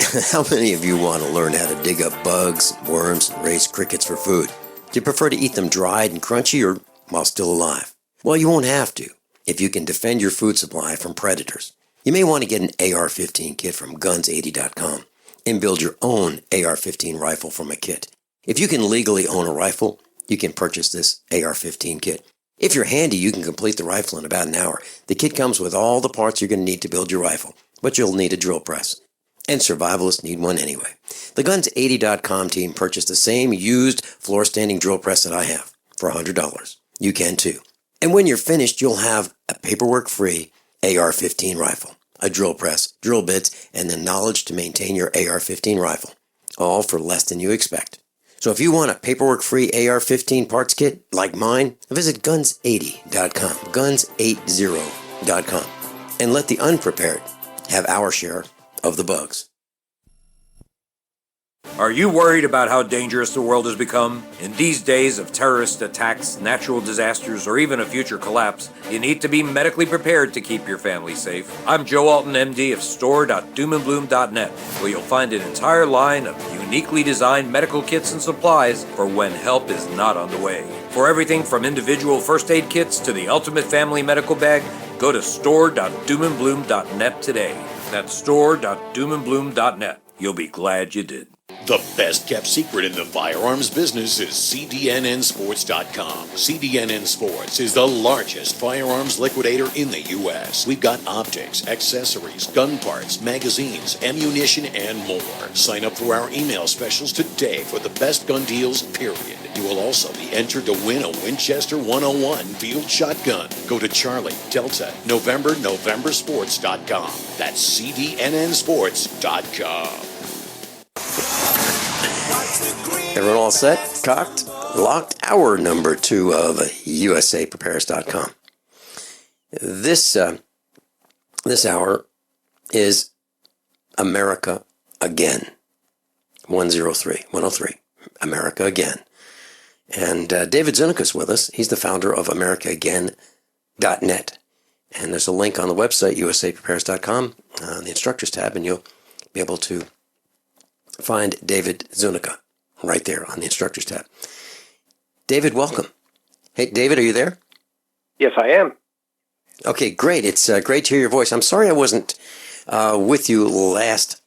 How many of you want to learn how to dig up bugs, worms, and raise crickets for food? Do you prefer to eat them dried and crunchy or while still alive? Well, you won't have to if you can defend your food supply from predators. You may want to get an AR-15 kit from guns80.com and build your own AR-15 rifle from a kit. If you can legally own a rifle, you can purchase this AR-15 kit. If you're handy, you can complete the rifle in about an hour. The kit comes with all the parts you're going to need to build your rifle, but you'll need a drill press. And survivalists need one anyway. The Guns80.com team purchased the same used floor-standing drill press that I have for $100. You can too. And when you're finished, you'll have a paperwork-free AR-15 rifle, a drill press, drill bits, and the knowledge to maintain your AR-15 rifle, all for less than you expect. So if you want a paperwork-free AR-15 parts kit like mine, visit Guns80.com, Guns80.com, and let the unprepared have our share of the bugs. Are you worried about how dangerous the world has become? In these days of terrorist attacks, natural disasters, or even a future collapse, you need to be medically prepared to keep your family safe. I'm Joe Alton, MD of store.doomandbloom.net, where you'll find an entire line of uniquely designed medical kits and supplies for when help is not on the way. For everything from individual first aid kits to the ultimate family medical bag, go to store.doomandbloom.net today. That's store.doomandbloom.net. You'll be glad you did. The best kept secret in the firearms business is CDNNsports.com. CDNN Sports is the largest firearms liquidator in the U.S. We've got optics, accessories, gun parts, magazines, ammunition, and more. Sign up for our email specials today for the best gun deals, period. You will also be entered to win a Winchester 101 field shotgun. Go to Charlie, Delta, Novembersports.com. That's CDNNsports.com. Everyone all set? Cocked? Locked? Hour number 2 of USAPrepares.com. This hour is America Again. 103. America Again. And David Zuniga is with us. He's the founder of AmericaAgain.net. And there's a link on the website, USAPrepares.com, the instructors tab, and you'll be able to find David Zuniga right there on the instructors tab. David, welcome. Hey, David, are you there? Yes, I am. Okay, great. It's great to hear your voice. I'm sorry I wasn't with you last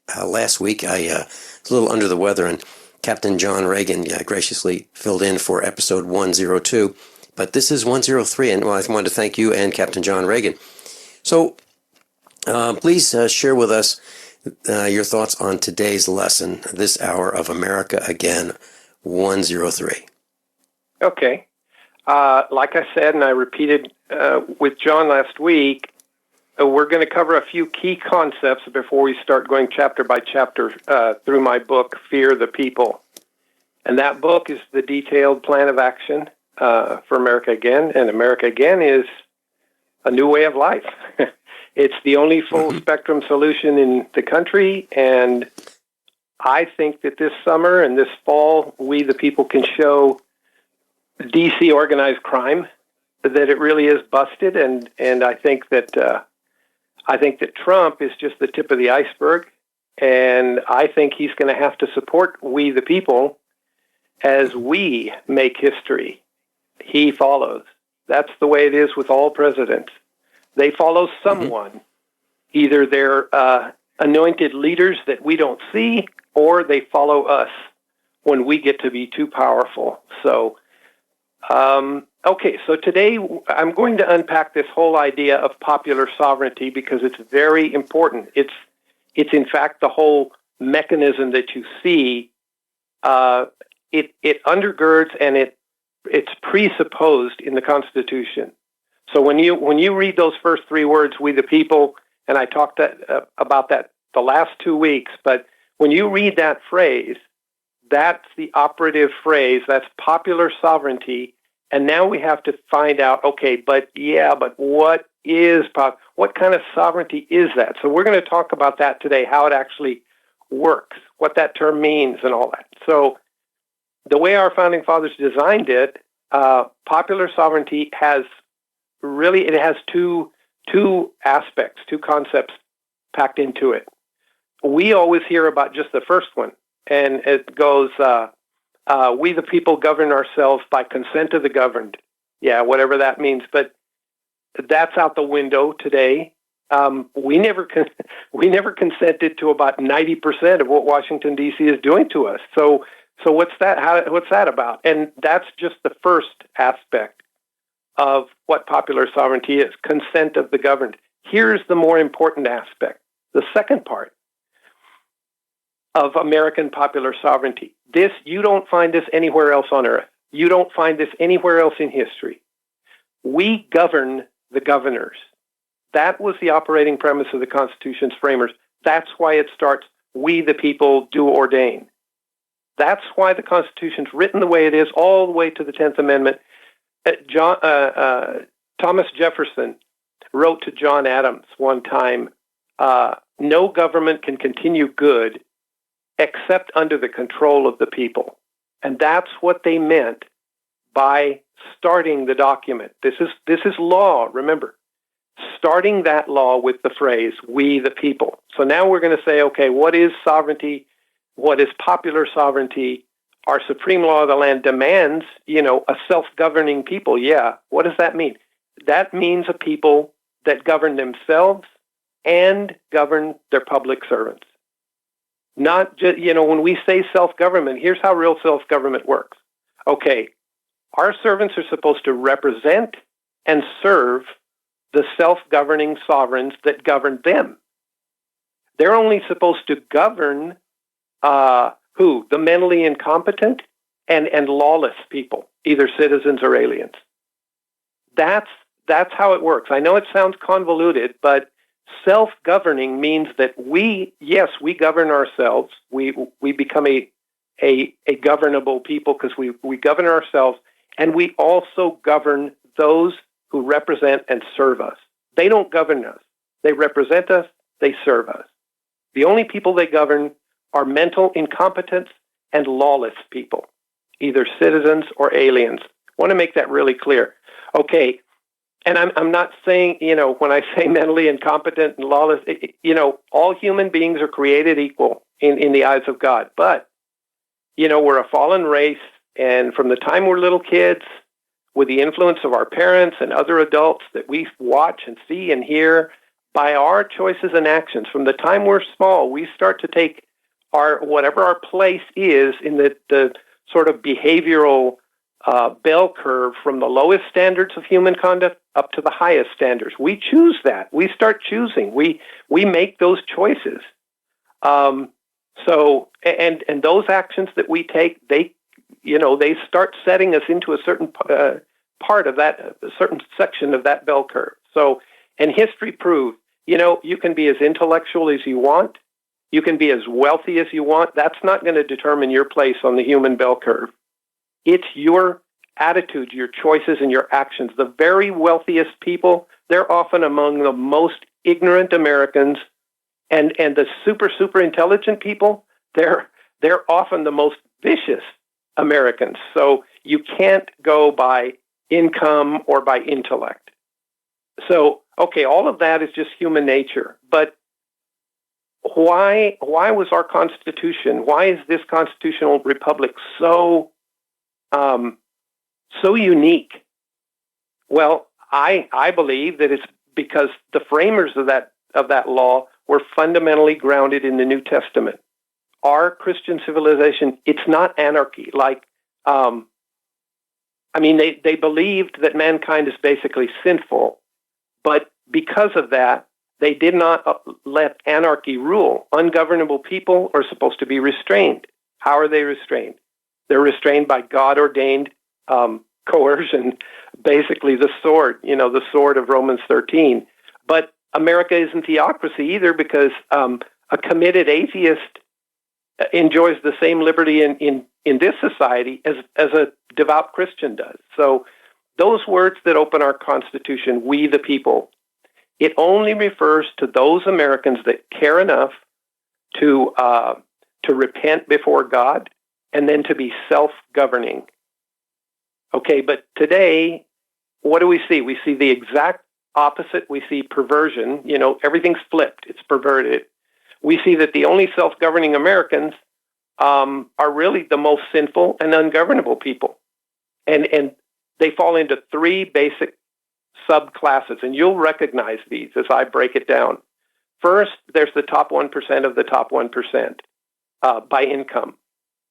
week. I was a little under the weather, and Captain John Regan graciously filled in for episode 102. But this is 103, and I wanted to thank you and Captain John Regan. So please share with us your thoughts on today's lesson, this hour of America Again, 103. Okay. Like I said, and I repeated with John last week, we're going to cover a few key concepts before we start going chapter by chapter through my book, Fear the People. And that book is the detailed plan of action for America Again. And America Again is a new way of life. It's the only full-spectrum solution in the country, and I think that this summer and this fall, we, the people, can show D.C. organized crime that it really is busted, and I think that Trump is just the tip of the iceberg, and I think he's going to have to support we, the people, as we make history. He follows. That's the way it is with all presidents. They follow someone. Either they're anointed leaders that we don't see, or they follow us when we get to be too powerful. So, okay, so today I'm going to unpack this whole idea of popular sovereignty because it's very important. It's in fact the whole mechanism that you see. It undergirds and it's presupposed in the Constitution. So when you read those first 3 words, we the people, and I talked about that the last 2 weeks, but when you read that phrase, that's the operative phrase, that's popular sovereignty, and now we have to find out, okay, but what is what kind of sovereignty is that? So we're going to talk about that today, how it actually works, what that term means and all that. So the way our founding fathers designed it, popular sovereignty has two aspects, 2 concepts packed into it. we always hear about just the first one, and it goes, we the people govern ourselves by consent of the governed. Yeah, whatever that means, but that's out the window today. We never consented to about 90% of what Washington, D.C. is doing to us. So what's that? What's that about? And that's just the first aspect of what popular sovereignty is, consent of the governed. Here's the more important aspect, the second part of American popular sovereignty. You don't find this anywhere else on earth. You don't find this anywhere else in history. We govern the governors. That was the operating premise of the Constitution's framers. That's why it starts, we the people do ordain. That's why the Constitution's written the way it is, all the way to the 10th Amendment. Thomas Jefferson wrote to John Adams one time, no government can continue good except under the control of the people. And that's what they meant by starting the document. This is law, remember. Starting that law with the phrase, we the people. So now we're going to say, okay, what is sovereignty? What is popular sovereignty? Our supreme law of the land demands, a self-governing people. Yeah. What does that mean? That means a people that govern themselves and govern their public servants. Not just, when we say self-government, here's how real self-government works. Okay, our servants are supposed to represent and serve the self-governing sovereigns that govern them. They're only supposed to govern who? The mentally incompetent and lawless people, either citizens or aliens. That's how it works. I know it sounds convoluted, but self-governing means that we govern ourselves. We become a governable people because we govern ourselves, and we also govern those who represent and serve us. They don't govern us. They represent us. They serve us. The only people they govern are mental incompetence and lawless people, either citizens or aliens. I want to make that really clear. Okay, and I'm not saying, when I say mentally incompetent and lawless, all human beings are created equal in the eyes of God. But, we're a fallen race, and from the time we're little kids, with the influence of our parents and other adults that we watch and see and hear, by our choices and actions, from the time we're small, we start to take whatever our place is in the sort of behavioral bell curve from the lowest standards of human conduct up to the highest standards. We choose that. We start choosing. We make those choices. So those actions that we take, they start setting us into a certain part of that, a certain section of that bell curve. So, and history proved, you can be as intellectual as you want. You can be as wealthy as you want. That's not going to determine your place on the human bell curve. It's your attitudes, your choices, and your actions. The very wealthiest people, they're often among the most ignorant Americans, and the super intelligent people, they're often the most vicious Americans. So you can't go by income or by intellect. So, okay, all of that is just human nature. But why was our Constitution, why is this constitutional republic so unique? Well, I believe that it's because the framers of that law were fundamentally grounded in the New Testament. Our Christian civilization, it's not anarchy. They believed that mankind is basically sinful, but because of that, they did not let anarchy rule. Ungovernable people are supposed to be restrained. How are they restrained? They're restrained by God-ordained coercion, basically the sword, the sword of Romans 13. But America isn't theocracy either, because a committed atheist enjoys the same liberty in this society as a devout Christian does. So those words that open our Constitution, we the people, it only refers to those Americans that care enough to repent before God and then to be self-governing. Okay, but today, what do we see? We see the exact opposite. We see perversion. Everything's flipped. It's perverted. we see that the only self-governing Americans are really the most sinful and ungovernable people. And they fall into three basic subclasses, and you'll recognize these as I break it down. First, there's the top 1% of the top 1% by income.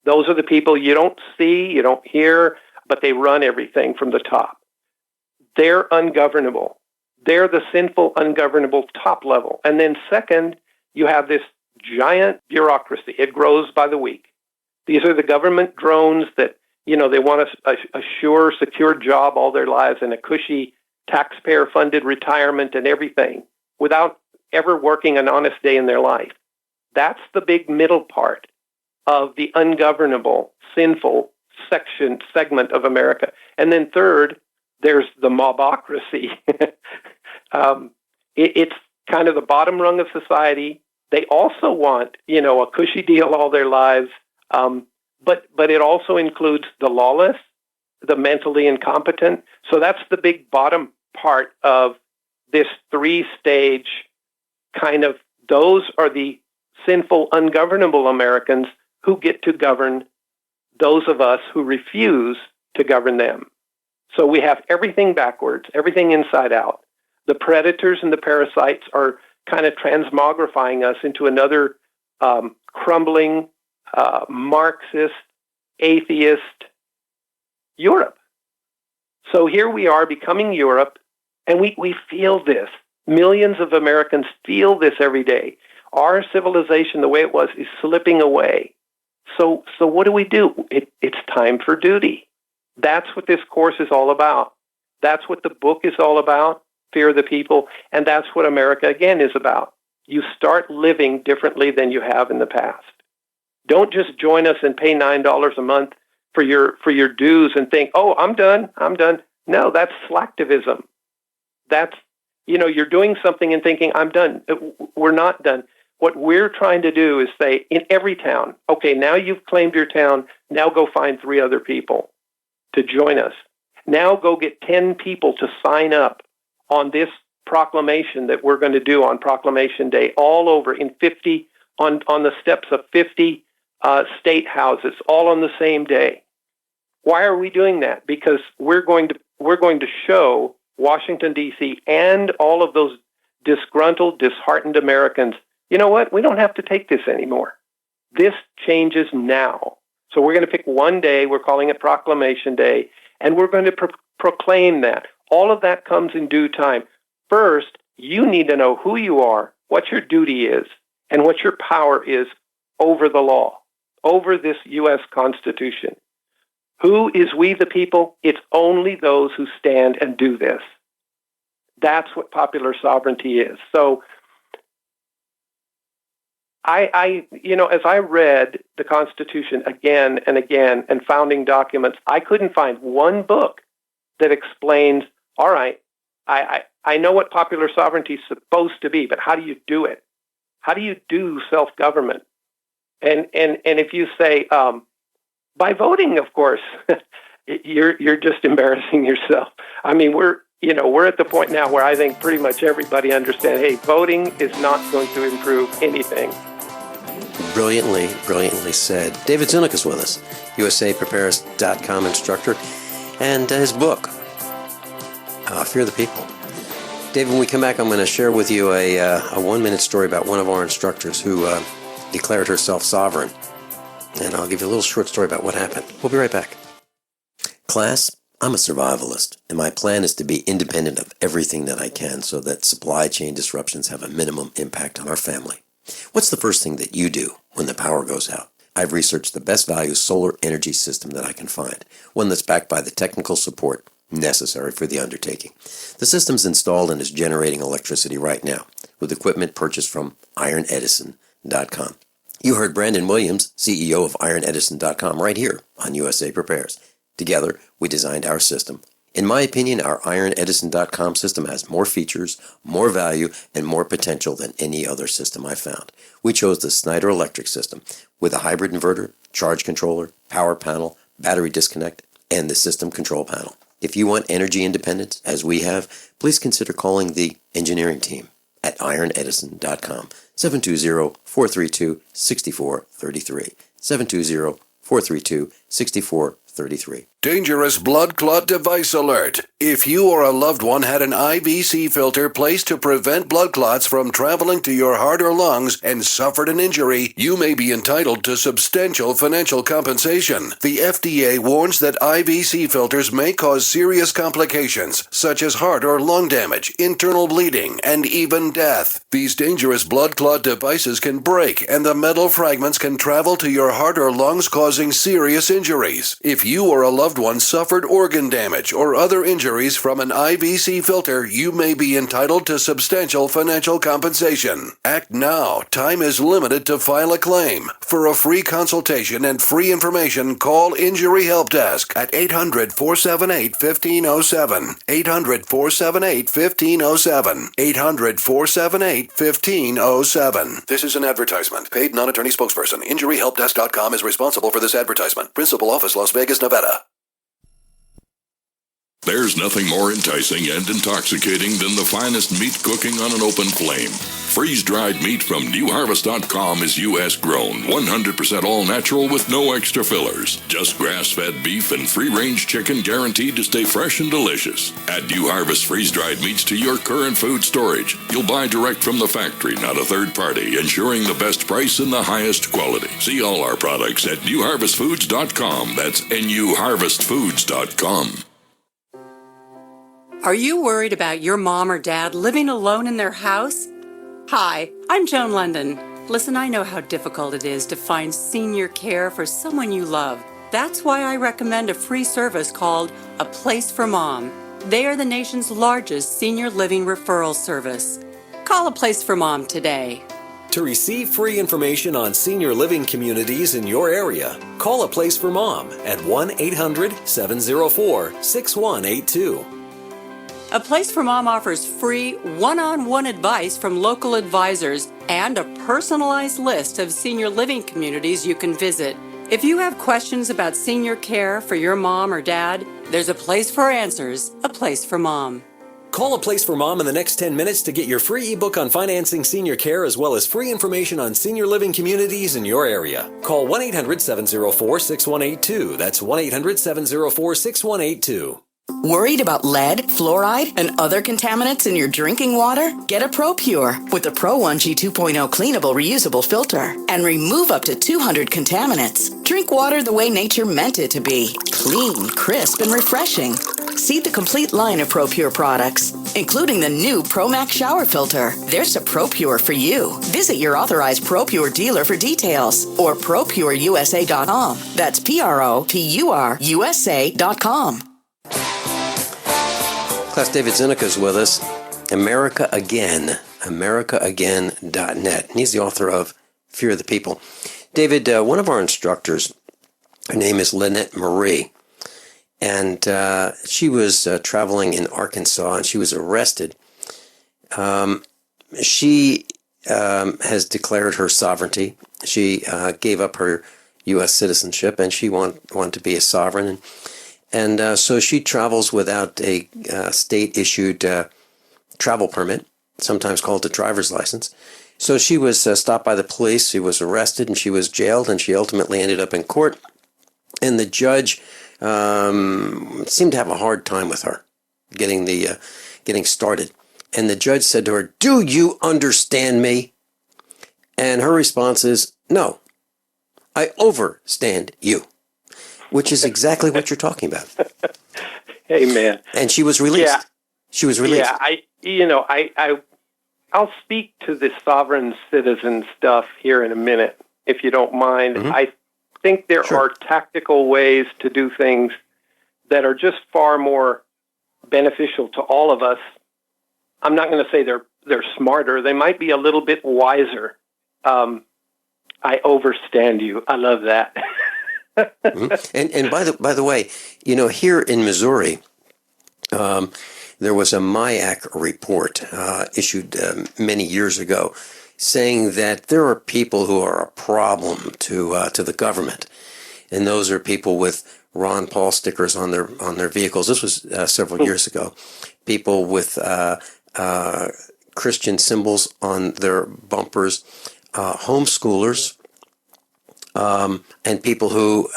Those are the people you don't see, you don't hear, but they run everything from the top. They're ungovernable. They're the sinful, ungovernable top level. And then second, you have this giant bureaucracy. It grows by the week. These are the government drones that, they want a sure, secure job all their lives and a cushy taxpayer-funded retirement and everything without ever working an honest day in their life. That's the big middle part of the ungovernable, sinful segment of America. And then third, there's the mobocracy. It's kind of the bottom rung of society. They also want, a cushy deal all their lives, but it also includes the lawless, the mentally incompetent. So that's the big bottom part of this three-stage kind of, those are the sinful, ungovernable Americans who get to govern those of us who refuse to govern them. So we have everything backwards, everything inside out. The predators and the parasites are kind of transmogrifying us into another crumbling, Marxist, atheist Europe. So here we are becoming Europe, and we feel this. Millions of Americans feel this every day. Our civilization, the way it was, is slipping away. So what do? It's time for duty. That's what this course is all about. That's what the book is all about, Fear of the People, and that's what America, again, is about. You start living differently than you have in the past. Don't just join us and pay $9 a month for your dues and think, oh, I'm done. No, that's slacktivism. That's, you're doing something and thinking, I'm done. We're not done. What we're trying to do is say, in every town, okay, now you've claimed your town, now go find 3 other people to join us. Now go get 10 people to sign up on this proclamation that we're going to do on Proclamation Day, all over in 50, on the steps of 50 state houses, all on the same day. Why are we doing that? Because we're going to show Washington, D.C., and all of those disgruntled, disheartened Americans, you know what? We don't have to take this anymore. This changes now. So we're going to pick one day, we're calling it Proclamation Day, and we're going to proclaim that. All of that comes in due time. First, you need to know who you are, what your duty is, and what your power is over the law, over this U.S. Constitution. Who is we the people? It's only those who stand and do this. That's what popular sovereignty is. So as I read the Constitution again and again and founding documents, I couldn't find one book that explains, all right, I know what popular sovereignty is supposed to be, but how do you do it? How do you do self-government? And if you say, by voting, of course, you're just embarrassing yourself. I mean, we're at the point now where I think pretty much everybody understands, hey, voting is not going to improve anything. Brilliantly said. David Zuniga is with us, USAPrepares.com instructor, and his book, Fear of the People. David, when we come back, I'm going to share with you a 1-minute story about one of our instructors who declared herself sovereign. And I'll give you a little short story about what happened. We'll be right back. Class, I'm a survivalist, and my plan is to be independent of everything that I can so that supply chain disruptions have a minimum impact on our family. What's the first thing that you do when the power goes out? I've researched the best value solar energy system that I can find, one that's backed by the technical support necessary for the undertaking. The system's installed and is generating electricity right now with equipment purchased from ironedison.com. You heard Brandon Williams, CEO of ironedison.com, right here on USA Prepares. Together, we designed our system. In my opinion, our ironedison.com system has more features, more value, and more potential than any other system I found. We chose the Snyder Electric system with a hybrid inverter, charge controller, power panel, battery disconnect, and the system control panel. If you want energy independence, as we have, please consider calling the engineering team at ironedison.com. 720-432-6433. 720-432-6433. Dangerous blood clot device alert. If you or a loved one had an IVC filter placed to prevent blood clots from traveling to your heart or lungs and suffered an injury, you may be entitled to substantial financial compensation. The FDA warns that IVC filters may cause serious complications, such as heart or lung damage, internal bleeding, and even death. These dangerous blood clot devices can break, and the metal fragments can travel to your heart or lungs, causing serious injuries. If you or a loved one suffered organ damage or other injuries from an IVC filter, you may be entitled to substantial financial compensation. Act now. Time is limited to file a claim. For a free consultation and free information, call Injury Help Desk at 800-478-1507. 800-478-1507. 800-478-1507. This is an advertisement. Paid non-attorney spokesperson. InjuryHelpDesk.com is responsible for this advertisement. Principal office, Las Vegas, Nevada. There's nothing more enticing and intoxicating than the finest meat cooking on an open flame. Freeze-dried meat from newharvest.com is U.S. grown, 100% all natural with no extra fillers. Just grass-fed beef and free-range chicken guaranteed to stay fresh and delicious. Add New Harvest freeze-dried meats to your current food storage. You'll buy direct from the factory, not a third party, ensuring the best price and the highest quality. See all our products at newharvestfoods.com. That's newharvestfoods.com. Are you worried about your mom or dad living alone in their house? Hi, I'm Joan London. Listen, I know how difficult it is to find senior care for someone you love. That's why I recommend a free service called A Place for Mom. They are the nation's largest senior living referral service. Call A Place for Mom today. To receive free information on senior living communities in your area, call A Place for Mom at 1-800-704-6182. A Place for Mom offers free one-on-one advice from local advisors and a personalized list of senior living communities you can visit. If you have questions about senior care for your mom or dad, there's a place for answers, A Place for Mom. Call A Place for Mom in the next 10 minutes to get your free ebook on financing senior care as well as free information on senior living communities in your area. Call 1-800-704-6182. That's 1-800-704-6182. Worried about lead, fluoride, and other contaminants in your drinking water? Get a ProPure with the Pro 1G 2.0 cleanable reusable filter and remove up to 200 contaminants. Drink water the way nature meant it to be. Clean, crisp, and refreshing. See the complete line of ProPure products, including the new ProMax shower filter. There's a ProPure for you. Visit your authorized ProPure dealer for details or ProPureUSA.com. That's ProPureUSA.com. Class David Zuniga is with us. America Again, AmericaAgain.net. And he's the author of Fear of the People. David, one of our instructors, her name is Lynette Marie, and she was traveling in Arkansas, and she was arrested. She has declared her sovereignty. She gave up her U.S. citizenship, and she wanted to be a sovereign. And so she travels without a state-issued travel permit, sometimes called a driver's license. So she was stopped by the police, she was arrested, and she was jailed, and she ultimately ended up in court. And the judge seemed to have a hard time with her getting started. And the judge said to her, "Do you understand me?" And her response is, "No, I overstand you." Which is exactly what you're talking about. Amen. And she was released. Yeah. She was released. Yeah, I'll speak to the sovereign citizen stuff here in a minute, if you don't mind. Mm-hmm. I think there are tactical ways to do things that are just far more beneficial to all of us. I'm not going to say they're smarter. They might be a little bit wiser. I overstand you. I love that. Mm-hmm. And by the way, here in Missouri, there was a MIAC report issued many years ago, saying that there are people who are a problem to the government, and those are people with Ron Paul stickers on their vehicles. This was several years ago. People with Christian symbols on their bumpers, homeschoolers, and people who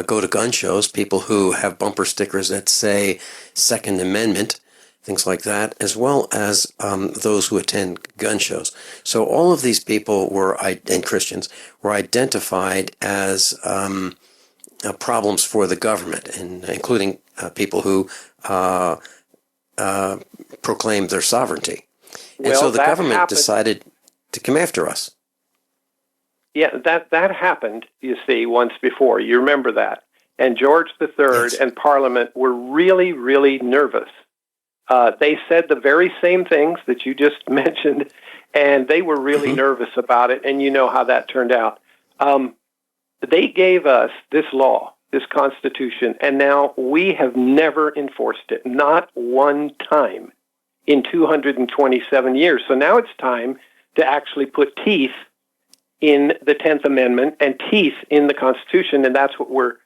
go to gun shows, people who have bumper stickers that say Second Amendment, things like that, as well as those who attend gun shows. So all of these people and Christians were identified as problems for the government, and including people who proclaimed their sovereignty. And so the government decided to come after us. Yeah, that happened, you see, once before. You remember that. And George III and Parliament were really, really nervous. They said the very same things that you just mentioned, and they were really nervous about it, and you know how that turned out. They gave us this law, this Constitution, and now we have never enforced it, not one time in 227 years. So now it's time to actually put teeth in the 10th Amendment and teeth in the Constitution, and that's what we're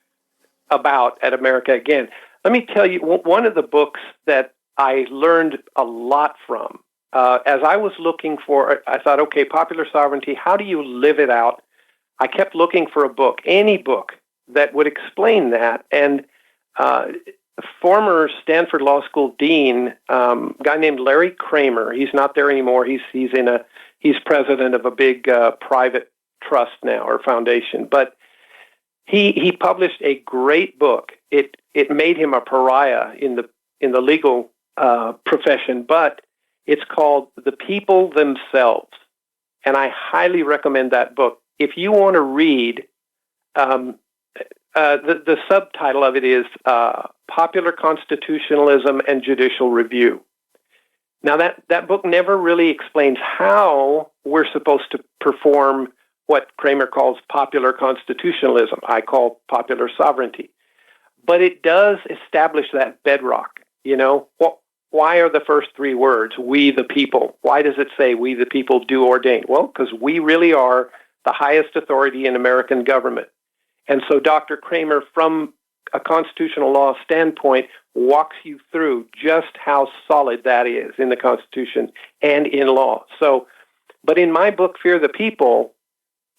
about at America Again. Let me tell you, one of the books that I learned a lot from, as I was looking for, I thought, okay, popular sovereignty, how do you live it out? I kept looking for a book, any book, that would explain that, and former Stanford Law School dean, a guy named Larry Kramer, he's not there anymore, he's president of a big private trust now, or foundation, but he published a great book. It made him a pariah in the legal profession, but it's called The People Themselves, and I highly recommend that book. If you want to read, the subtitle of it is Popular Constitutionalism and Judicial Review. Now, that book never really explains how we're supposed to perform what Kramer calls popular constitutionalism. I call popular sovereignty. But it does establish that bedrock. You know, why are the first three words, we the people? Why does it say we the people do ordain? Well, because we really are the highest authority in American government. And so Dr. Kramer, from a constitutional law standpoint, walks you through just how solid that is in the Constitution and in law. So, but in my book, Fear the People,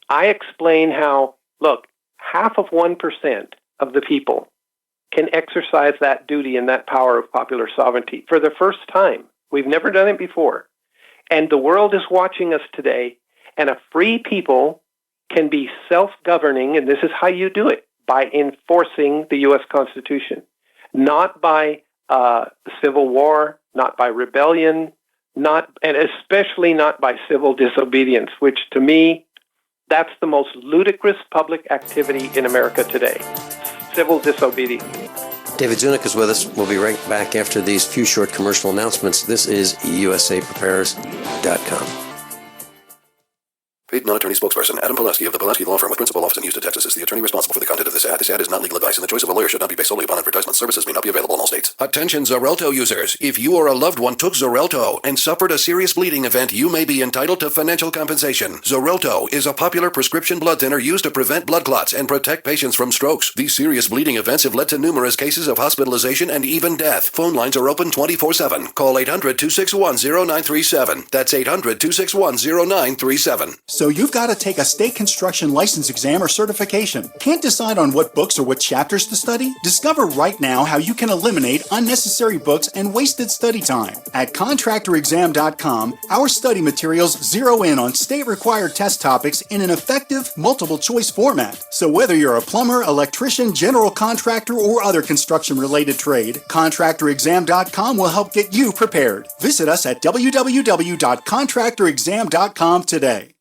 I explain how, look, 0.5% of the people can exercise that duty and that power of popular sovereignty for the first time. We've never done it before. And the world is watching us today, and a free people can be self-governing, and this is how you do it, by enforcing the U.S. Constitution, not by civil war, not by rebellion, and especially not by civil disobedience, which to me, that's the most ludicrous public activity in America today, civil disobedience. David Zuniga is with us. We'll be right back after these few short commercial announcements. This is USAPrepares.com. Paid non-attorney spokesperson Adam Pulaski of the Pulaski Law Firm with principal office in Houston, Texas is the attorney responsible for the content of this ad. This ad is not legal advice, and the choice of a lawyer should not be based solely upon advertisement. Services may not be available in all states. Attention Xarelto users. If you or a loved one took Xarelto and suffered a serious bleeding event, you may be entitled to financial compensation. Xarelto is a popular prescription blood thinner used to prevent blood clots and protect patients from strokes. These serious bleeding events have led to numerous cases of hospitalization and even death. Phone lines are open 24/7. Call 800-261-0937. That's 800-261-0937. So you've got to take a state construction license exam or certification. Can't decide on what books or what chapters to study? Discover right now how you can eliminate unnecessary books and wasted study time. At contractorexam.com, our study materials zero in on state-required test topics in an effective, multiple-choice format. So whether you're a plumber, electrician, general contractor, or other construction-related trade, contractorexam.com will help get you prepared. Visit us at www.contractorexam.com today.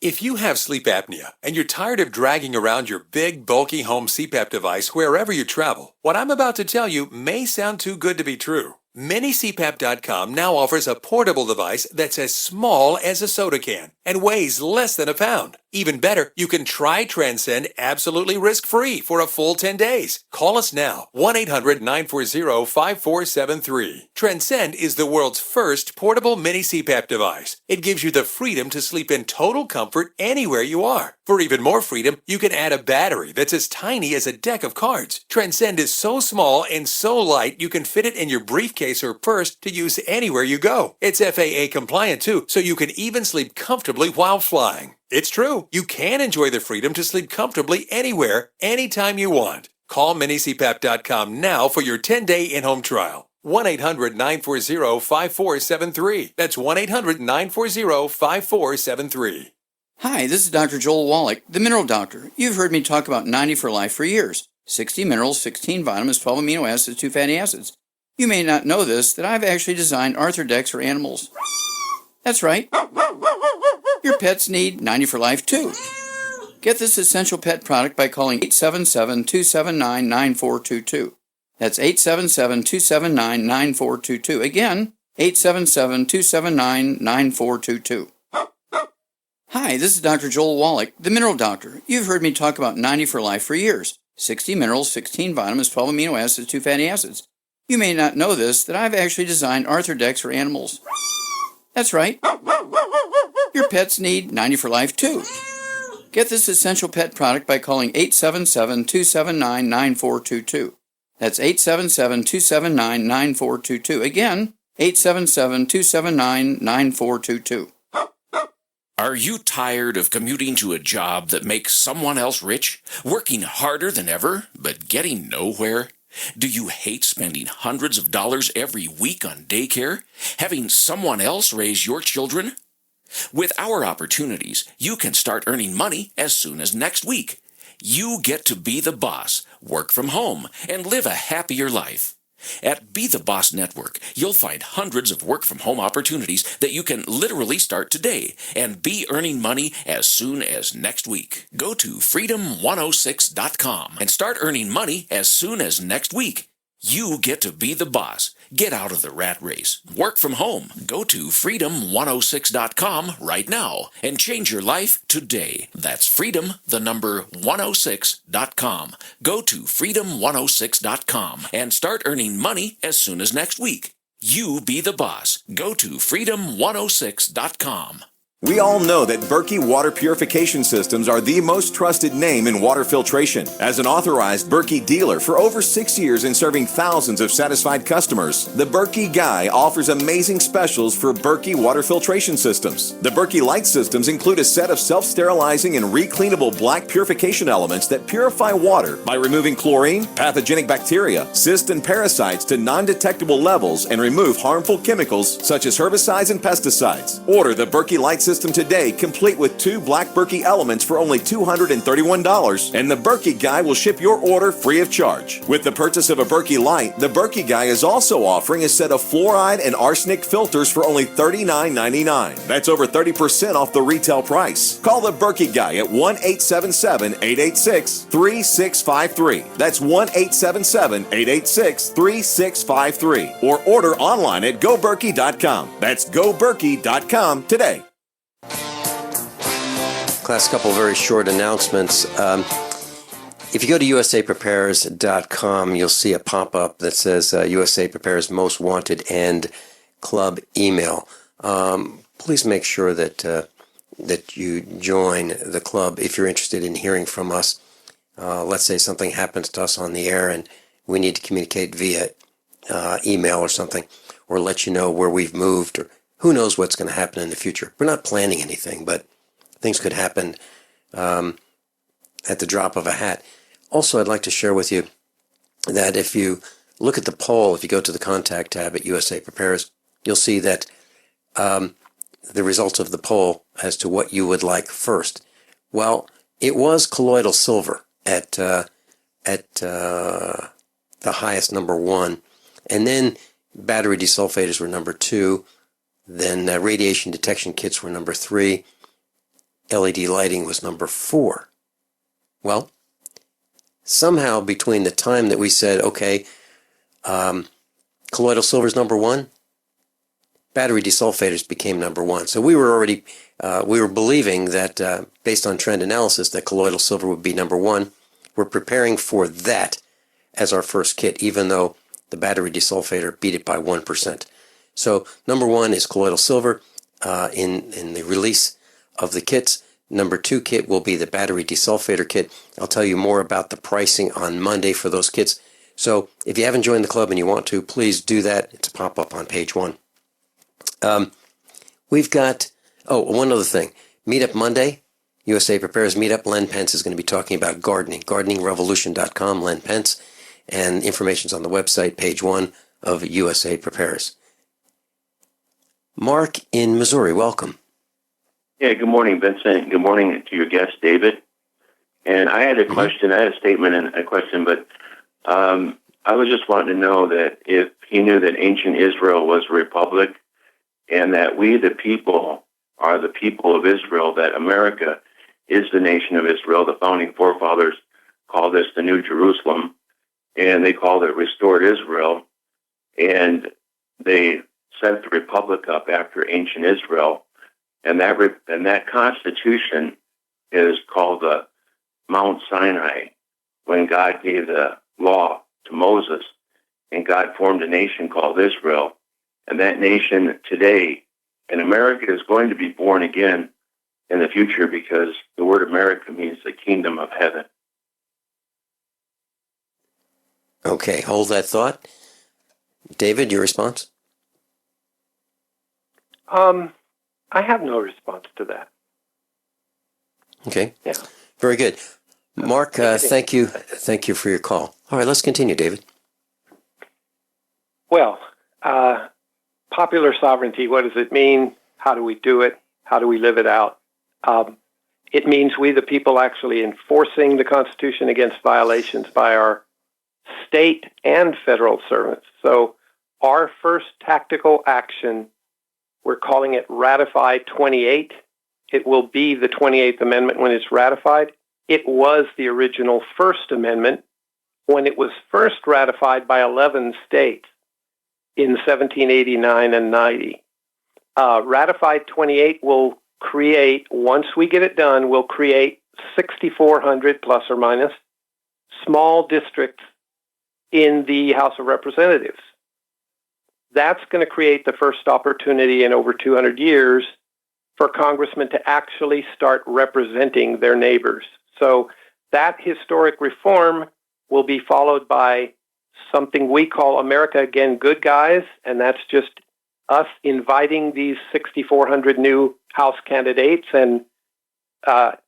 If you have sleep apnea and you're tired of dragging around your big, bulky home CPAP device wherever you travel, what I'm about to tell you may sound too good to be true. MiniCPAP.com now offers a portable device that's as small as a soda can and weighs less than a pound. Even better, you can try Transcend absolutely risk-free for a full 10 days. Call us now, 1-800-940-5473. Transcend is the world's first portable mini CPAP device. It gives you the freedom to sleep in total comfort anywhere you are. For even more freedom, you can add a battery that's as tiny as a deck of cards. Transcend is so small and so light you can fit it in your briefcase or purse to use anywhere you go. It's FAA compliant too, so you can even sleep comfortably while flying. It's true. You can enjoy the freedom to sleep comfortably anywhere, anytime you want. Call minicpap.com now for your 10-day in-home trial. 1-800-940-5473. That's 1-800-940-5473. Hi, this is Dr. Joel Wallach, the Mineral Doctor. You've heard me talk about 90 for Life for years. 60 minerals, 16 vitamins, 12 amino acids, 2 fatty acids. You may not know this, that I've actually designed Arthrodex for animals. That's right. Your pets need 90 for Life too. Get this essential pet product by calling 877-279-9422. That's 877-279-9422. Again, 877-279-9422. Hi, this is Dr. Joel Wallach, the Mineral Doctor. You've heard me talk about 90 for Life for years. 60 minerals, 16 vitamins, 12 amino acids, 2 fatty acids. You may not know this, that I've actually designed Arthrodex for animals. That's right. Your pets need 90 for Life too. Get this essential pet product by calling 877-279-9422. That's 877-279-9422. Again, 877-279-9422. Are you tired of commuting to a job that makes someone else rich? Working harder than ever, but getting nowhere? Do you hate spending hundreds of dollars every week on daycare? Having someone else raise your children? With our opportunities, you can start earning money as soon as next week. You get to be the boss, work from home, and live a happier life. At Be the Boss Network, you'll find hundreds of work-from-home opportunities that you can literally start today and be earning money as soon as next week. Go to freedom106.com and start earning money as soon as next week. You get to be the boss. Get out of the rat race. Work from home. Go to freedom106.com right now and change your life today. That's freedom, the number 106.com. Go to freedom106.com and start earning money as soon as next week. You be the boss. Go to freedom106.com. We all know that Berkey water purification systems are the most trusted name in water filtration. As an authorized Berkey dealer for over 6 years and serving thousands of satisfied customers, the Berkey Guy offers amazing specials for Berkey water filtration systems. The Berkey Light systems include a set of self-sterilizing and recleanable black purification elements that purify water by removing chlorine, pathogenic bacteria, cysts, and parasites to non-detectable levels and remove harmful chemicals such as herbicides and pesticides. Order the Berkey Light system today, complete with 2 black Berkey elements for only $231, and the Berkey Guy will ship your order free of charge. With the purchase of a Berkey Light, the Berkey Guy is also offering a set of fluoride and arsenic filters for only $39.99. That's over 30% off the retail price. Call the Berkey Guy at 1-877-886-3653. That's 1-877-886-3653. Or order online at goberkey.com. That's goberkey.com today. Last couple very short announcements. If you go to usaprepares.com, you'll see a pop-up that says USA Prepares Most Wanted and Club Email. Please make sure that you join the club if you're interested in hearing from us. Let's say something happens to us on the air and we need to communicate via email or something, or let you know where we've moved, or who knows what's going to happen in the future. We're not planning anything, but things could happen at the drop of a hat. Also, I'd like to share with you that if you look at the poll, if you go to the contact tab at USA Prepares, you'll see that the results of the poll as to what you would like first. Well, it was colloidal silver at the highest, number 1, and then battery desulfators were number 2. Then radiation detection kits were number 3. LED lighting was number 4. Well, somehow between the time that we said, okay, colloidal silver is number 1, battery desulfators became number one. So we were already, we were believing that based on trend analysis that colloidal silver would be number one. We're preparing for that as our first kit, even though the battery desulfator beat it by 1%. So number one is colloidal silver in the release of the kits. Number two kit will be the battery desulfator kit. I'll tell you more about the pricing on Monday for those kits. So if you haven't joined the club and you want to, please do that. It's a pop-up on page 1. We've got, one other thing. Meetup Monday, USA Prepares Meetup. Len Pence is going to be talking about gardening. GardeningRevolution.com, Len Pence. And information's on the website, page 1 of USA Prepares. Mark in Missouri, welcome. Yeah, good morning, Vincent. Good morning to your guest, David. And I had a question. I had a statement and a question, but I was just wanting to know that if he knew that ancient Israel was a republic and that we, the people, are the people of Israel, that America is the nation of Israel. The founding forefathers called this the New Jerusalem, and they called it Restored Israel. And they set the republic up after ancient Israel. And that constitution is called the Mount Sinai, when God gave the law to Moses, and God formed a nation called Israel. And that nation today, and America is going to be born again in the future, because the word America means the kingdom of heaven. Okay, hold that thought. David, your response? I have no response to that. Okay. Yeah. Very good. Mark, thank you. Thank you for your call. All right, let's continue, David. Well, popular sovereignty, what does it mean? How do we do it? How do we live it out? It means we, the people, actually enforcing the Constitution against violations by our state and federal servants. So our first tactical action, we're calling it Ratify 28. It will be the 28th Amendment when it's ratified. It was the original First Amendment when it was first ratified by 11 states in 1789 and 90. Ratified 28 will create, once we get it done, will create 6,400 plus or minus small districts in the House of Representatives. That's going to create the first opportunity in over 200 years for congressmen to actually start representing their neighbors. So that historic reform will be followed by something we call America Again Good Guys, and that's just us inviting these 6,400 new House candidates, and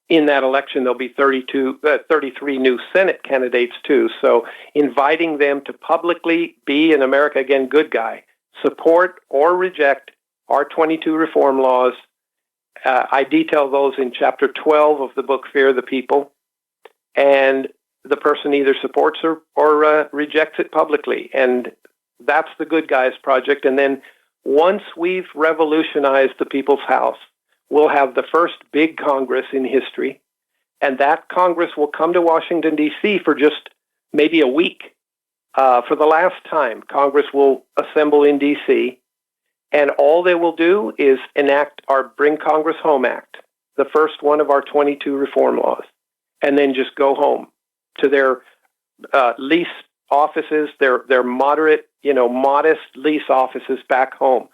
in that election there'll be 33 new Senate candidates too. So inviting them to publicly be an America Again Good Guy, support or reject our 22 reform laws. I detail those in chapter 12 of the book Fear the People, and the person either supports or rejects it publicly, and that's the Good Guys Project. And then once we've revolutionized the People's House, we'll have the first big Congress in history, and that Congress will come to Washington, D.C. for just maybe a week. For the last time, Congress will assemble in D.C., and all they will do is enact our Bring Congress Home Act, the first one of our 22 reform laws, and then just go home to their lease offices, their moderate, modest lease offices back home.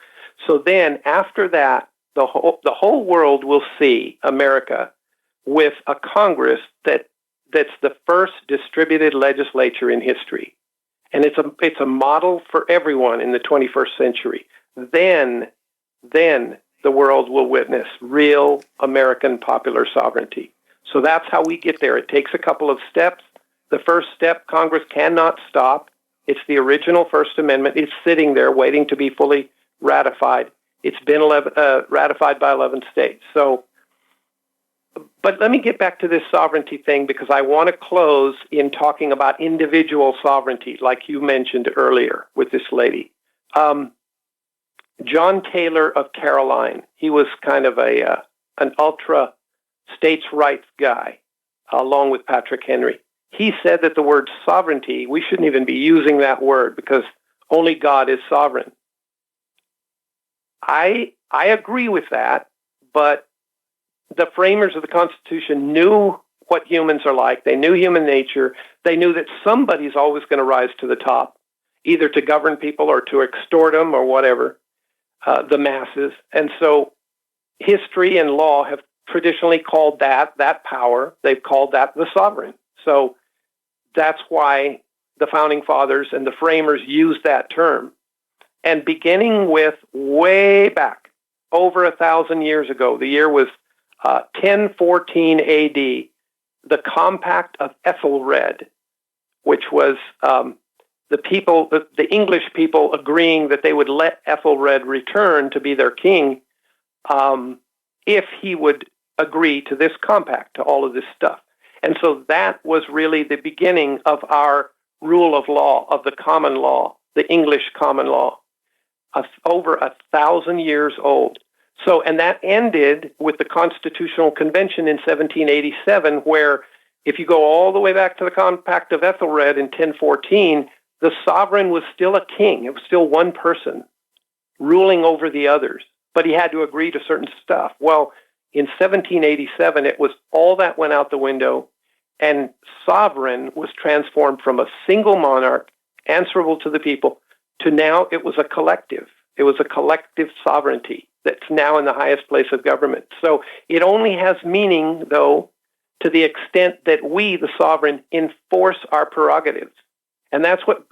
So then after that, the whole world will see America with a Congress that's the first distributed legislature in history. And it's a model for everyone in the 21st century. Then the world will witness real American popular sovereignty. So that's how we get there. It takes a couple of steps. The first step, Congress cannot stop. It's the original First Amendment. It's sitting there waiting to be fully ratified. It's been ratified by 11 states. So, but let me get back to this sovereignty thing, because I want to close in talking about individual sovereignty, like you mentioned earlier with this lady. John Taylor of Caroline, he was kind of an ultra states' rights guy, along with Patrick Henry. He said that the word sovereignty, we shouldn't even be using that word because only God is sovereign. I agree with that, but the framers of the Constitution knew what humans are like. They knew human nature. They knew that somebody's always going to rise to the top, either to govern people or to extort them or whatever, the masses. And so history and law have traditionally called that power. They've called that the sovereign. So that's why the Founding Fathers and the framers used that term. And beginning with way back, over 1,000 years ago, the year was 1014 AD, the Compact of Ethelred, which was the English people agreeing that they would let Ethelred return to be their king if he would agree to this compact, to all of this stuff. And so that was really the beginning of our rule of law, of the common law, the English common law, over 1,000 years old. So, and that ended with the Constitutional Convention in 1787, where if you go all the way back to the Compact of Ethelred in 1014, the sovereign was still a king. It was still one person ruling over the others, but he had to agree to certain stuff. Well, in 1787, it was all that went out the window, and sovereign was transformed from a single monarch answerable to the people to now it was a collective. It was a collective sovereignty that's now in the highest place of government. So it only has meaning, though, to the extent that we, the sovereign, enforce our prerogatives. And that's what,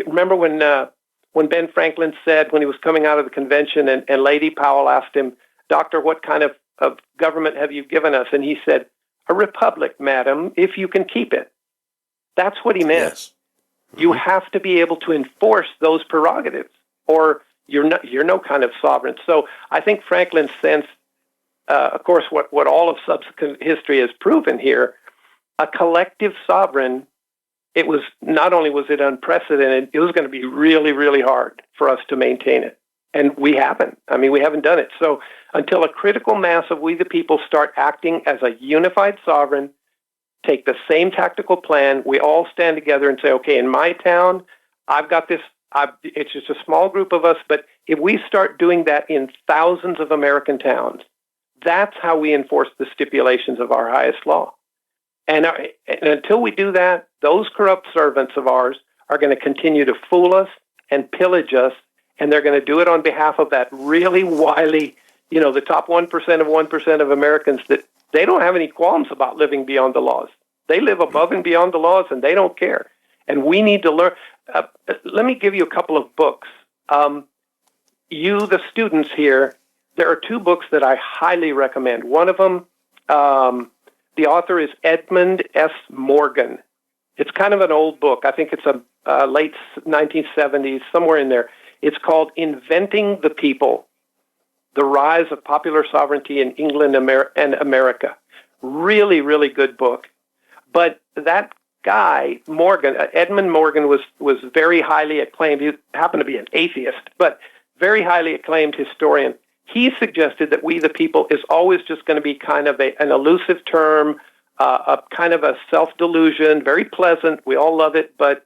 remember when Ben Franklin said, when he was coming out of the convention, and Lady Powell asked him, "Doctor, what kind of government have you given us?" And he said, "A republic, madam, if you can keep it." That's what he meant. Yes. You have to be able to enforce those prerogatives, or you're no kind of sovereign. So I think Franklin sensed, of course, what all of subsequent history has proven here, a collective sovereign. It was not only was it unprecedented, it was going to be really, really hard for us to maintain it. And we haven't. I mean, we haven't done it. So until a critical mass of we the people start acting as a unified sovereign, take the same tactical plan, we all stand together and say, okay, in my town, I've got this, it's just a small group of us, but if we start doing that in thousands of American towns, that's how we enforce the stipulations of our highest law. And until we do that, those corrupt servants of ours are going to continue to fool us and pillage us, and they're going to do it on behalf of that really wily, the top 1% of 1% of Americans that they don't have any qualms about living beyond the laws. They live above and beyond the laws, and they don't care. And we need to learn. Let me give you a couple of books. You, the students here, there are two books that I highly recommend. One of them, the author is Edmund S. Morgan. It's kind of an old book. I think it's a late 1970s, somewhere in there. It's called Inventing the People, The Rise of Popular Sovereignty in England and America. Really, really good book. But that guy, Morgan, Edmund Morgan, was very highly acclaimed. He happened to be an atheist, but very highly acclaimed historian. He suggested that we the people is always just going to be kind of an elusive term, a kind of a self-delusion, very pleasant. We all love it, but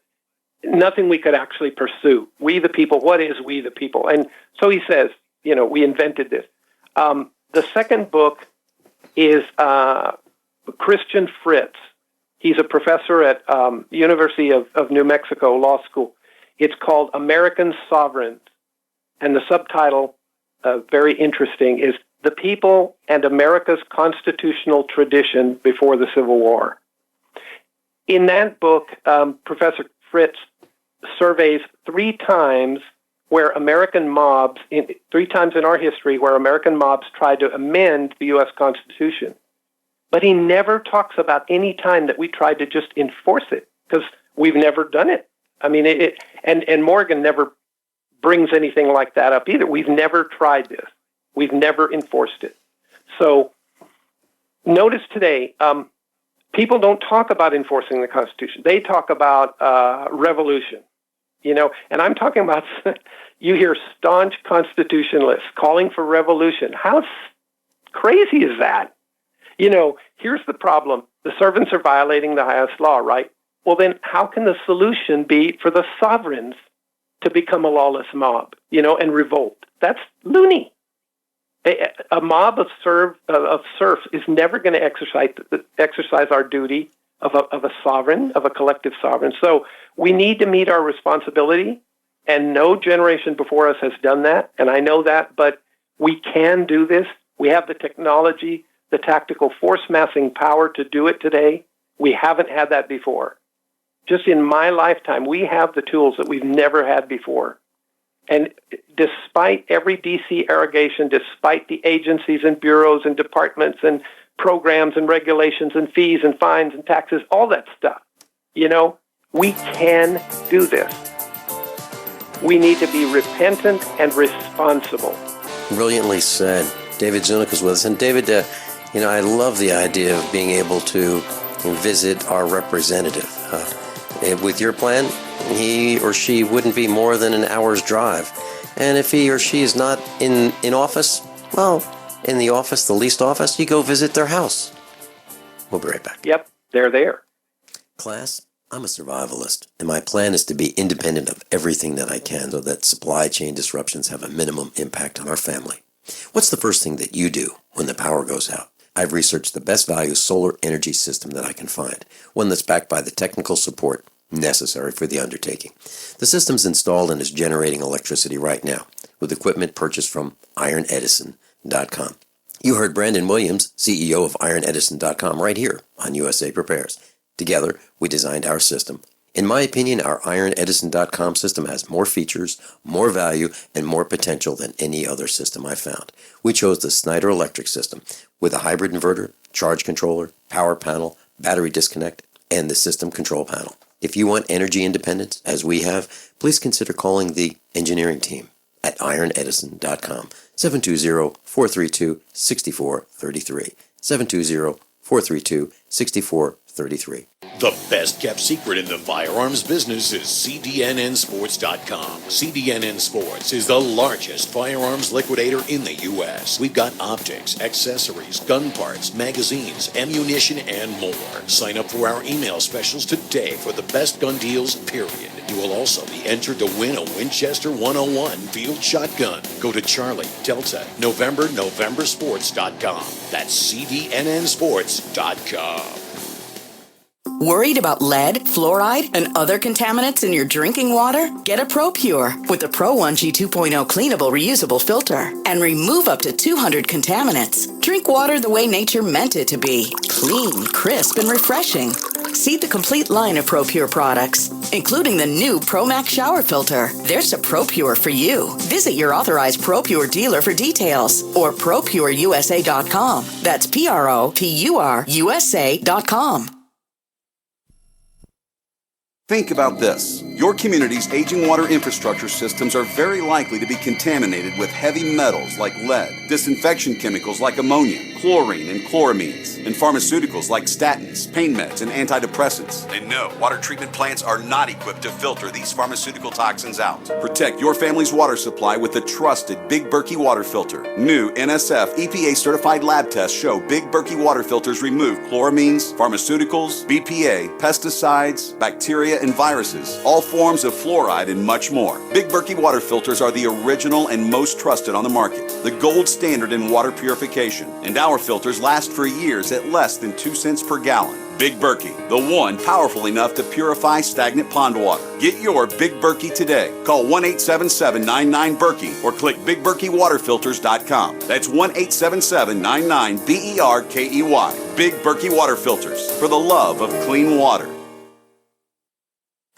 nothing we could actually pursue. We the people, what is we the people? And so he says, we invented this. The second book is Christian Fritz. He's a professor at University of New Mexico Law School. It's called American Sovereigns. And the subtitle, very interesting, is The People and America's Constitutional Tradition Before the Civil War. In that book, Professor Fritz surveys three times in our history where American mobs tried to amend the U.S. Constitution. But he never talks about any time that we tried to just enforce it, because we've never done it. I mean, and Morgan never brings anything like that up either. We've never tried this. We've never enforced it. So notice today, people don't talk about enforcing the Constitution. They talk about revolution, and I'm talking about, you hear staunch constitutionalists calling for revolution. How crazy is that? Here's the problem. The servants are violating the highest law, right? Well, then how can the solution be for the sovereigns to become a lawless mob, and revolt? That's loony. A mob of serfs is never going to exercise our duty of a sovereign, of a collective sovereign. So we need to meet our responsibility, and no generation before us has done that, and I know that, but we can do this. We have the technology, the tactical force massing power to do it today. We haven't had that before. Just in my lifetime, we have the tools that we've never had before. And despite every DC irrigation, despite the agencies and bureaus and departments and programs and regulations and fees and fines and taxes, all that stuff, we can do this. We need to be repentant and responsible. Brilliantly said. David Zuniga is with us. And David, I love the idea of being able to visit our representative. With your plan, he or she wouldn't be more than an hour's drive. And if he or she is not in office, well, in the office, the least office, you go visit their house. We'll be right back. Yep, they're there. Class, I'm a survivalist, and my plan is to be independent of everything that I can so that supply chain disruptions have a minimum impact on our family. What's the first thing that you do when the power goes out? I've researched the best value solar energy system that I can find, one that's backed by the technical support necessary for the undertaking. The system's installed and is generating electricity right now with equipment purchased from ironedison.com. You heard Brandon Williams, CEO of ironedison.com, right here on USA Prepares. Together, we designed our system. In my opinion, our ironedison.com system has more features, more value, and more potential than any other system I've found. We chose the Snyder Electric system with a hybrid inverter, charge controller, power panel, battery disconnect, and the system control panel. If you want energy independence, as we have, please consider calling the engineering team at ironedison.com, 720-432-6433, 720-432-6433. The best kept secret in the firearms business is CDNNsports.com. CDNN Sports is the largest firearms liquidator in the U.S. We've got optics, accessories, gun parts, magazines, ammunition, and more. Sign up for our email specials today for the best gun deals, period. You will also be entered to win a Winchester 101 field shotgun. Go to Charlie, Delta, Novembersports.com. That's CDNNsports.com. Worried about lead, fluoride, and other contaminants in your drinking water? Get a ProPure with the Pro 1G 2.0 cleanable reusable filter and remove up to 200 contaminants. Drink water the way nature meant it to be. Clean, crisp, and refreshing. See the complete line of ProPure products, including the new ProMax shower filter. There's a ProPure for you. Visit your authorized ProPure dealer for details or ProPureUSA.com. That's ProPureUSA.com. Think about this. Your community's aging water infrastructure systems are very likely to be contaminated with heavy metals like lead, disinfection chemicals like ammonia, chlorine and chloramines, and pharmaceuticals like statins, pain meds, and antidepressants. And no, water treatment plants are not equipped to filter these pharmaceutical toxins out. Protect your family's water supply with the trusted Big Berkey water filter. New NSF EPA certified lab tests show Big Berkey water filters remove chloramines, pharmaceuticals, BPA, pesticides, bacteria, and viruses, all forms of fluoride, and much more. Big Berkey water filters are the original and most trusted on the market, the gold standard in water purification, and our filters last for years at less than 2 cents per gallon. Big Berkey, the one powerful enough to purify stagnant pond water. Get your Big Berkey today. Call 1-877-99-BERKEY or click BigBerkeyWaterFilters.com. That's 1-877-99-BERKEY. Big Berkey Water Filters, for the love of clean water.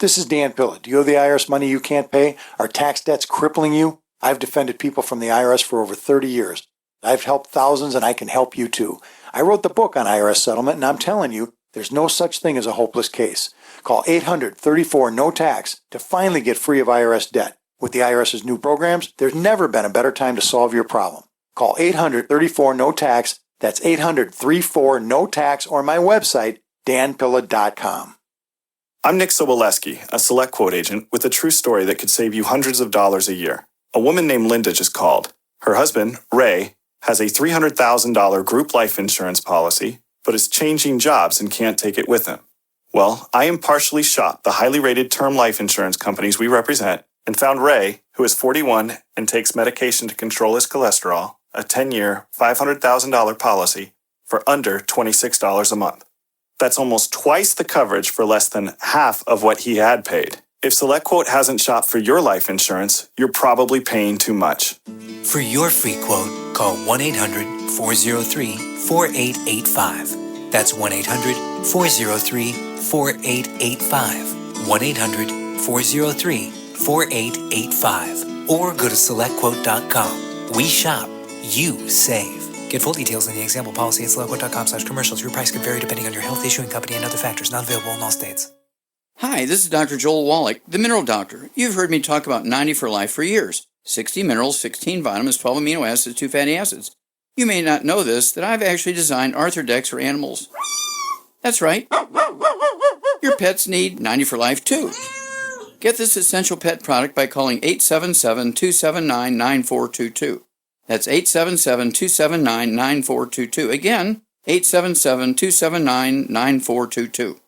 This is Dan Pilla. Do you owe the IRS money you can't pay? Are tax debts crippling you? I've defended people from the IRS for over 30 years. I've helped thousands, and I can help you too. I wrote the book on IRS settlement, and I'm telling you, there's no such thing as a hopeless case. Call 800-34-NO-TAX to finally get free of IRS debt. With the IRS's new programs, there's never been a better time to solve your problem. Call 800-34-NO-TAX. That's 800-34-NO-TAX, or my website, danpilla.com. I'm Nick Soboleski, a Select Quote agent with a true story that could save you hundreds of dollars a year. A woman named Linda just called. Her husband, Ray, has a $300,000 group life insurance policy, but is changing jobs and can't take it with him. Well, I impartially shop the highly rated term life insurance companies we represent and found Ray, who is 41 and takes medication to control his cholesterol, a 10-year, $500,000 policy for under $26 a month. That's almost twice the coverage for less than half of what he had paid. If SelectQuote hasn't shopped for your life insurance, you're probably paying too much. For your free quote, call 1-800-403-4885. That's 1-800-403-4885. 1-800-403-4885. Or go to SelectQuote.com. We shop, you save. Get full details in the example policy at SelectQuote.com/commercials. Your price could vary depending on your health, issuing company, and other factors. Not available in all states. Hi, this is Dr. Joel Wallach, the Mineral Doctor. You've heard me talk about 90 for life for years. 60 minerals, 16 vitamins, 12 amino acids, 2 fatty acids. You may not know this, that I've actually designed Arthur decks for animals. That's right. Your pets need 90 for life too. Get this essential pet product by calling 877-279-9422. That's 877-279-9422. Again, 877-279-9422.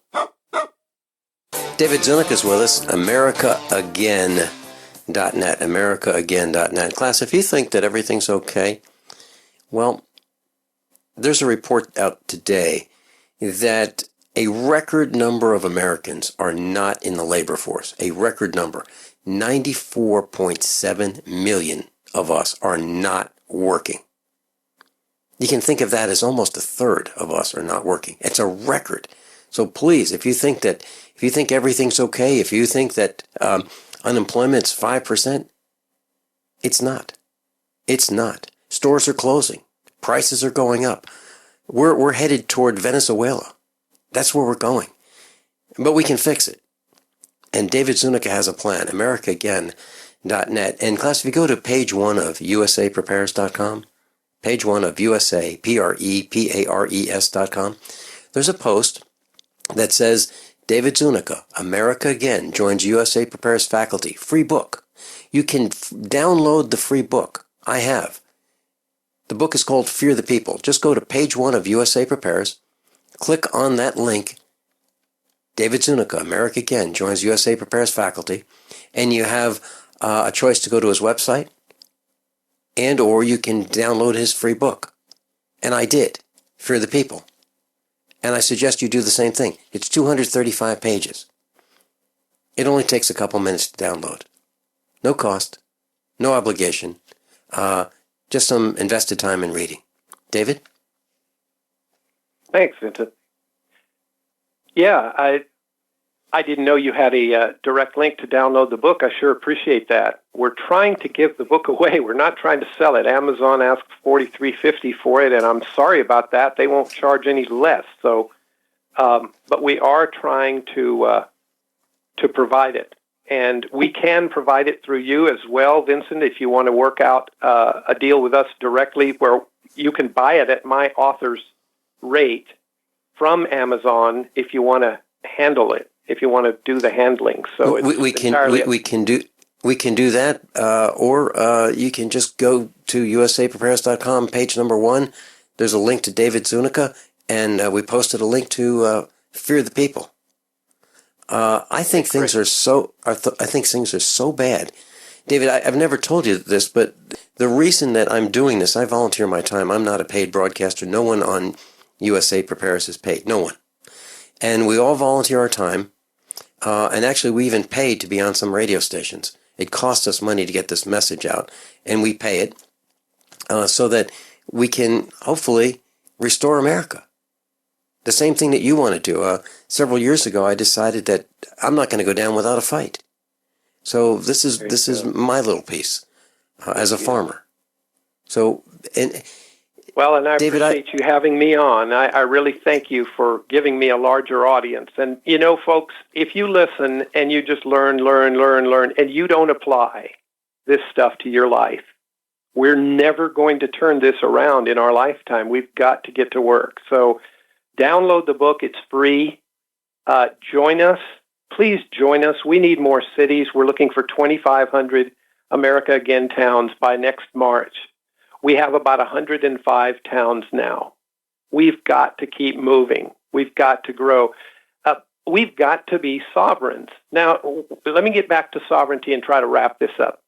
David Zuniga is with us, AmericaAgain.net, AmericaAgain.net. Class, if you think that everything's okay, well, there's a report out today that a record number of Americans are not in the labor force. A record number. 94.7 million of us are not working. You can think of that as almost a third of us are not working. It's a record. So please, if you think everything's okay, if you think that unemployment's 5%, it's not. It's not. Stores are closing. Prices are going up. We're headed toward Venezuela. That's where we're going. But we can fix it. And David Zuniga has a plan, AmericaAgain.net. And class, if you go to page 1 of USAPrepares.com, page 1 of USAPrepares.com, there's a post that says, David Zuniga, America Again, joins USA Prepares faculty. Free book. You can download the free book. I have. The book is called Fear the People. Just go to page 1 of USA Prepares, click on that link, David Zuniga, America Again, joins USA Prepares faculty, and you have a choice to go to his website, and or you can download his free book. And I did, Fear the People. And I suggest you do the same thing. It's 235 pages. It only takes a couple minutes to download. No cost, no obligation, just some invested time in reading. David? Thanks, Vincent. Yeah, I didn't know you had a direct link to download the book. I sure appreciate that. We're trying to give the book away. We're not trying to sell it. Amazon asks $43.50 for it, and I'm sorry about that. They won't charge any less. So, but we are trying to provide it, and we can provide it through you as well, Vincent. If you want to work out a deal with us directly, where you can buy it at my author's rate from Amazon, if you want to handle it. If you want to do the handling, so we can do that, or you can just go to usaprepares.com, page number 1. There's a link to David Zuniga, and we posted a link to Fear the People. I think things are so bad, David. I've never told you this, but the reason that I'm doing this, I volunteer my time. I'm not a paid broadcaster. No one on USA Prepares is paid. No one, and we all volunteer our time. And actually, we even paid to be on some radio stations. It costs us money to get this message out, and we pay it so that we can hopefully restore America. The same thing that you want to do. Several years ago, I decided that I'm not going to go down without a fight. So this is my little piece as a farmer. So Well, and I David, appreciate you having me on. I really thank you for giving me a larger audience. And, you know, folks, if you listen and you just learn, and you don't apply this stuff to your life, we're never going to turn this around in our lifetime. We've got to get to work. So download the book. It's free. Join us. Please join us. We need more cities. We're looking for 2,500 America Again towns by next March. We have about 105 towns now. We've got to keep moving. We've got to grow. we've got to be sovereigns. Now, let me get back to sovereignty and try to wrap this up.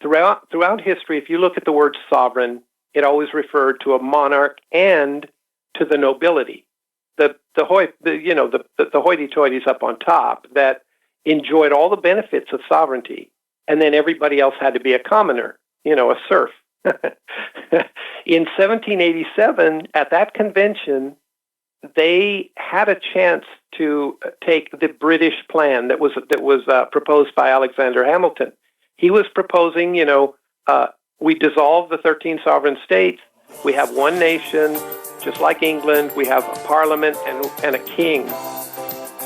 Throughout history, if you look at the word sovereign, it always referred to a monarch and to the nobility, the hoity-toities up on top that enjoyed all the benefits of sovereignty, and then everybody else had to be a commoner, a serf. In 1787, at that convention, they had a chance to take the British plan that was proposed by Alexander Hamilton. He was proposing, we dissolve the 13 sovereign states. We have one nation, just like England. We have a parliament and a king.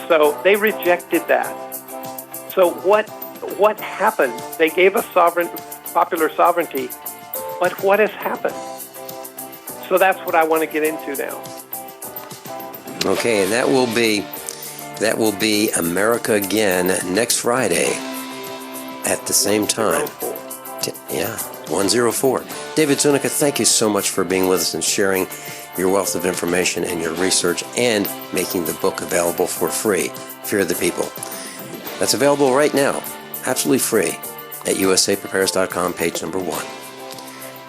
So they rejected that. So what happened? They gave us popular sovereignty, but what has happened? So that's what I want to get into now. Okay, and that will be America Again next Friday at the same time. 104. David Zuniga, thank you so much for being with us and sharing your wealth of information and your research and making the book available for free, Fear the People. That's available right now, absolutely free, at usaprepares.com, page number 1.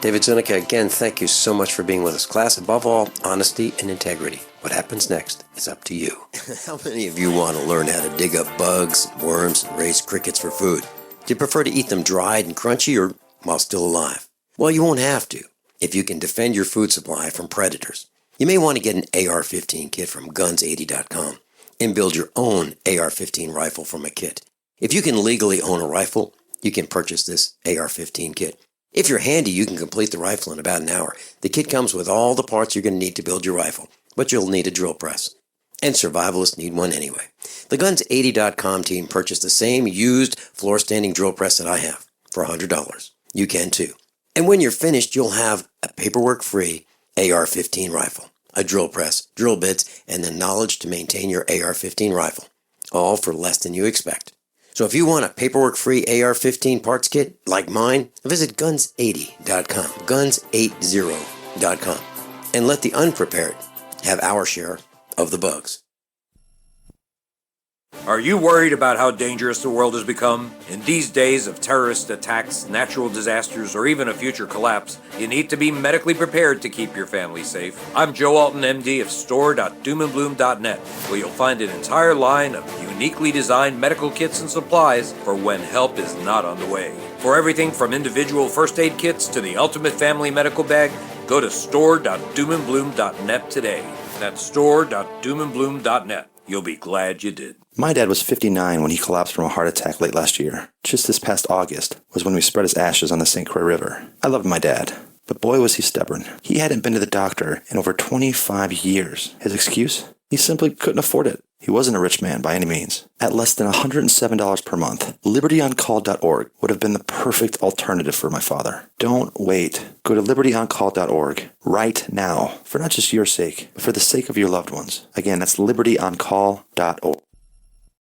David Zuniga, again, thank you so much for being with us. Class, above all, honesty and integrity. What happens next is up to you. How many of you want to learn how to dig up bugs, worms, and raise crickets for food? Do you prefer to eat them dried and crunchy or while still alive? Well, you won't have to if you can defend your food supply from predators. You may want to get an AR-15 kit from guns80.com and build your own AR-15 rifle from a kit. If you can legally own a rifle, you can purchase this AR-15 kit. If you're handy, you can complete the rifle in about an hour. The kit comes with all the parts you're going to need to build your rifle, but you'll need a drill press. And survivalists need one anyway. The Guns80.com team purchased the same used floor-standing drill press that I have for $100. You can too. And when you're finished, you'll have a paperwork-free AR-15 rifle, a drill press, drill bits, and the knowledge to maintain your AR-15 rifle, all for less than you expect. So if you want a paperwork-free AR-15 parts kit like mine, visit Guns80.com, Guns80.com, and let the unprepared have our share of the bugs. Are you worried about how dangerous the world has become? In these days of terrorist attacks, natural disasters, or even a future collapse, you need to be medically prepared to keep your family safe. I'm Joe Alton, MD of store.doomandbloom.net, where you'll find an entire line of uniquely designed medical kits and supplies for when help is not on the way. For everything from individual first aid kits to the ultimate family medical bag, go to store.doomandbloom.net today. That's store.doomandbloom.net. You'll be glad you did. My dad was 59 when he collapsed from a heart attack late last year. Just this past August was when we spread his ashes on the St. Croix River. I loved my dad, but boy was he stubborn. He hadn't been to the doctor in over 25 years. His excuse? He simply couldn't afford it. He wasn't a rich man by any means. At less than $107 per month, libertyoncall.org would have been the perfect alternative for my father. Don't wait. Go to libertyoncall.org right now for not just your sake, but for the sake of your loved ones. Again, that's libertyoncall.org.